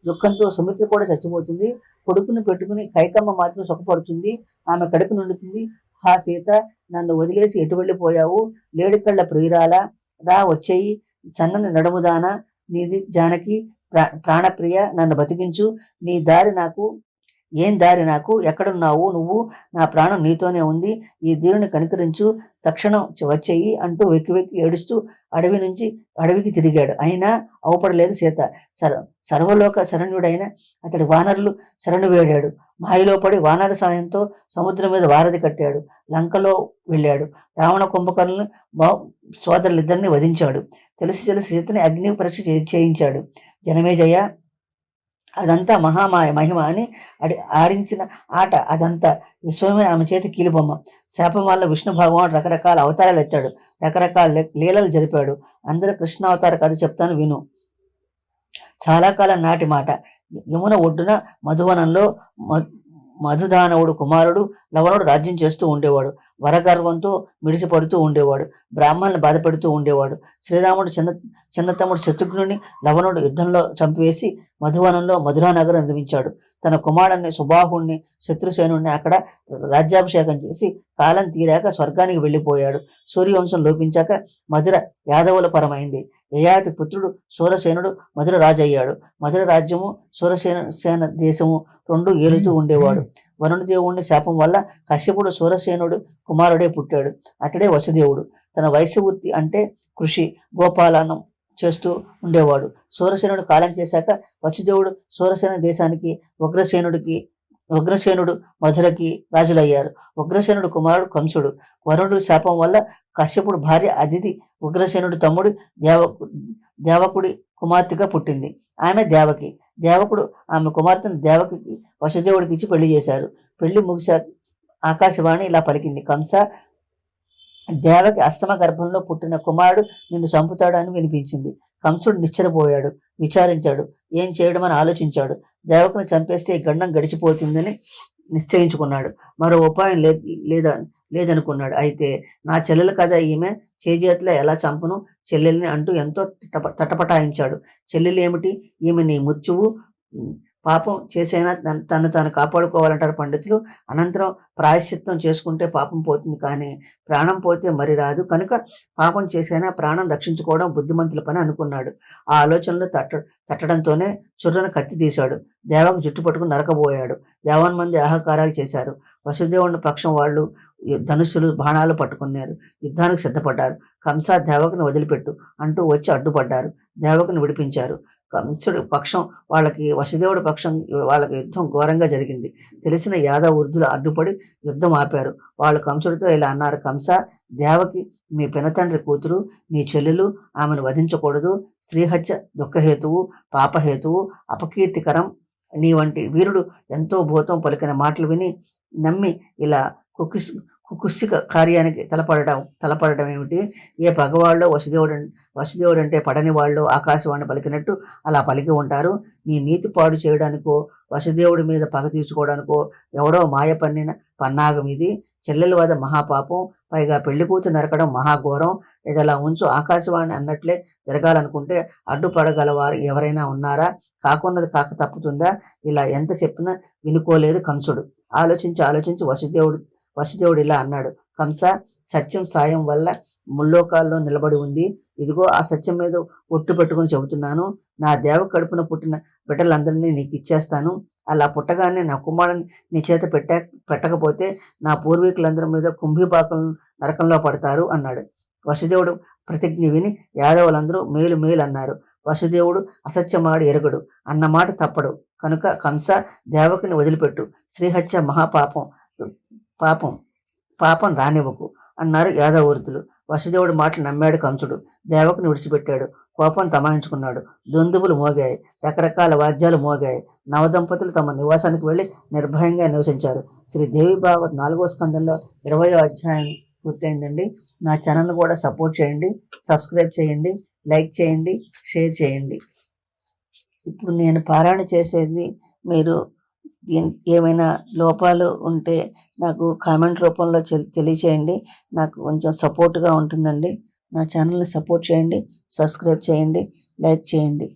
దుఃఖంతో సుమిత్ర కూడా చచ్చిపోతుంది. కొడుకుని పెట్టుకుని కైకమ్మ మాత్రం సుఖపడుతుంది. ఆమె కడుపు నిండుతుంది. హా సీత, నన్ను వదిలేసి ఎటు వెళ్ళిపోయావు? లేడి కళ్ళ ప్రియురాలా, రా వచ్చేయి. సన్నని నడుముదాన, నీది జానకి ప్రాణప్రియ, నన్ను బతికించు. నీ దారి నాకు ఏం దారి నాకు? ఎక్కడున్నావు నువ్వు? నా ప్రాణం నీతోనే ఉంది. ఈ దీనిని కనికరించు, తక్షణం వచ్చేయి అంటూ వెక్కి వెక్కి ఏడుస్తూ అడవికి తిరిగాడు. అయినా అవపడలేదు సీత. సర్వలోక శరణ్యుడైన అతడి వానరులు శరణు వేడాడు. మాయలో పడి వానర సాయంతో సముద్రం మీద వారధి కట్టాడు. లంకలో వెళ్ళాడు. రావణ కుంభకర్ణులను సోదరులిద్దరిని వధించాడు. తెలిసి సీతని అగ్ని పరీక్ష చేయించాడు. జనమేజయ, అదంతా మహిమ అని ఆడించిన ఆట. అదంతా విశ్వమే ఆమె చేతి కీలుబొమ్మ. శాపం వల్ల విష్ణు భగవానుడు రకరకాల అవతారాలు ఎత్తాడు. రకరకాల లీలలు జరిపాడు. అందరూ కృష్ణ అవతార కథ చెప్తాను విను. చాలా కాలం నాటి మాట. యమున ఒడ్డున మధువనంలో మధుదానవుడు కుమారుడు లవణుడు రాజ్యం చేస్తూ ఉండేవాడు. వరగర్వంతో మిడిసిపడుతూ ఉండేవాడు. బ్రాహ్మణులను బాధపెడుతూ ఉండేవాడు. శ్రీరాముడు చిన్న తమ్ముడు శత్రుఘ్నుని లవణుడు యుద్ధంలో చంపివేసి మధువనంలో మధురానగరం నిర్మించాడు. తన కుమారుడిని సుబాహుణ్ణి శత్రుసేనుణ్ణి అక్కడ రాజ్యాభిషేకం చేసి కాలం తీరాక స్వర్గానికి వెళ్ళిపోయాడు. సూర్యవంశం లోపించాక మధుర యాదవుల పరమైంది. యయాతి పుత్రుడు సూరసేనుడు మధుర రాజు అయ్యాడు. మధుర రాజ్యము సూరసేన దేశము రెండు ఏలుతూ ఉండేవాడు. వరుణదేవుణ్ణి శాపం వల్ల కశ్యపుడు సూరసేనుడు కుమారుడే పుట్టాడు. అతడే వసుదేవుడు. తన వయస్సు వృత్తి అంటే కృషి, గోపాలనం చేస్తూ ఉండేవాడు. సూరసేనుడు కాలం చేశాక వసుదేవుడు సూరసేన దేశానికి, ఉగ్రసేనుడు మధురకి రాజులయ్యారు. ఉగ్రసేనుడు కుమారుడు కంసుడు. వరుణుడి శాపం వల్ల కశ్యపుడు భార్య అదితి ఉగ్రసేనుడు తమ్ముడు దేవకుడి కుమార్తెగా పుట్టింది. ఆమె దేవకి. దేవకుడు ఆమె కుమార్తెను దేవకి వసుదేవుడికి ఇచ్చి పెళ్లి చేశారు. పెళ్లి ముగిసా ఆకాశవాణి ఇలా పలికింది: కంస, దేవకి అష్టమ గర్భంలో పుట్టిన కుమారుడు నిన్ను చంపుతాడు అని వినిపించింది. కంసుడు నిశ్చలపోయాడు. విచారించాడు. ఏం చేయడమని ఆలోచించాడు. దేవకుని చంపేస్తే ఈ గండం గడిచిపోతుందని నిశ్చయించుకున్నాడు. మరో ఉపాయం లేదనుకున్నాడు. అయితే నా చెల్లెలు కదా ఈమె, చేజేతులా ఎలా చంపును చెల్లెల్ని అంటూ ఎంతో తటపటాయించాడు. చెల్లెలు ఏమిటి, ఈమె నీ మృత్యువు. పాపం చేసైనా తను తాను కాపాడుకోవాలంటారు పండితులు. అనంతరం ప్రాయశ్చిత్తం చేసుకుంటే పాపం పోతుంది, కానీ ప్రాణం పోతే మరి రాదు. కనుక పాపం చేసైనా ప్రాణం రక్షించుకోవడం బుద్ధిమంతుల పని అనుకున్నాడు. ఆ ఆలోచనలు తట్టడంతోనే చుర్రను కత్తి తీశాడు. దేవకు జుట్టు పట్టుకుని నరకబోయాడు. దేవన్మంది ఆహాకారాలు చేశారు. వసుదేవుని పక్షం వాళ్ళు ధనుస్సులు, బాణాలు పట్టుకున్నారు. యుద్ధానికి సిద్ధపడ్డారు. కంస, దేవకుని వదిలిపెట్టు అంటూ వచ్చి అడ్డుపడ్డారు. దేవకుని విడిపించారు. కంసుడి పక్షం వాళ్ళకి, వసుదేవుడి పక్షం వాళ్ళకి యుద్ధం ఘోరంగా జరిగింది. తెలిసిన యాదవ వృద్ధులు అడ్డుపడి యుద్ధం ఆపారు. వాళ్ళు కంసుడితో ఇలా అన్నారు: కంస, దేవకి మీ పినతండ్రి కూతురు, నీ చెల్లెలు, ఆమెను వధించకూడదు. స్త్రీహత్య దుఃఖహేతువు, పాపహేతువు, అపకీర్తికరం. నీ వంటి వీరుడు ఎంతో భూతం పలికిన మాటలు విని నమ్మి ఇలా కుకుస్సిక కార్యానికి తలపడడం ఏమిటి? ఏ పగవాళ్ళో వసుదేవుడు అంటే పడని వాళ్ళు ఆకాశవాణి పలికినట్టు అలా పలికి ఉంటారు. నీ నీతి పాడు చేయడానికో, వసుదేవుడి మీద పగ తీర్చుకోవడానికో ఎవడో మాయ పన్నిన పన్నాగం ఇది. చెల్లెల వద మహాపాపం, పైగా పెళ్లి కూతురు నరకడం మహాఘోరం. ఇదిలా ఉంచు. ఆకాశవాణి అన్నట్లే జరగాలనుకుంటే అడ్డుపడగలవారు ఎవరైనా ఉన్నారా? కాకున్నది కాక తప్పుతుందా? ఇలా ఎంత చెప్పినా వినుకోలేదు కంసుడు. ఆలోచించి వసుదేవుడు ఇలా అన్నాడు: కంస, సత్యం సాయం వల్ల ముల్లోకాల్లో నిలబడి ఉంది. ఇదిగో ఆ సత్యం మీద ఒట్టు పెట్టుకుని చెబుతున్నాను. నా దేవ కడుపున పుట్టిన బిడ్డలందరినీ నీకు ఇచ్చేస్తాను. అలా పుట్టగానే నా కుమారుని నీ చేత పెట్టకపోతే నా పూర్వీకులందరి మీద కుంభీపాకులను నరకంలో పడతారు అన్నాడు. వసుదేవుడు ప్రతిజ్ఞ విని యాదవులందరూ మేలు అన్నారు. వసుదేవుడు అసత్యమాడి ఎరగడు, అన్నమాట తప్పడు. కనుక కంస, దేవకిని వదిలిపెట్టు. శ్రీహత్య మహాపాపం, పాపం రానివ్వకు అన్నారు యాదవృద్ధులు. వసుదేవుడి మాటలు నమ్మాడు కంసుడు. దేవకుని విడిచిపెట్టాడు. కోపం తమాయించుకున్నాడు. దుందుబులు మోగాయి. రకరకాల వాద్యాలు మోగాయి. నవదంపతులు తమ నివాసానికి వెళ్ళి నిర్భయంగా నివసించారు. శ్రీ దేవి భాగవత్ 4వ స్కందంలో 20వ అధ్యాయం పూర్తయిందండి. నా ఛానల్ కూడా సపోర్ట్ చేయండి, సబ్స్క్రైబ్ చేయండి, లైక్ చేయండి, షేర్ చేయండి. ఇప్పుడు నేను పారాయణ చేసేది మీరు ఏమైనా లోపాలు ఉంటే నాకు కామెంట్ రూపంలో తెలియచేయండి. నాకు కొంచెం సపోర్ట్గా ఉంటుందండి. నా ఛానల్ని సపోర్ట్ చేయండి, సబ్స్క్రైబ్ చేయండి, లైక్ చేయండి.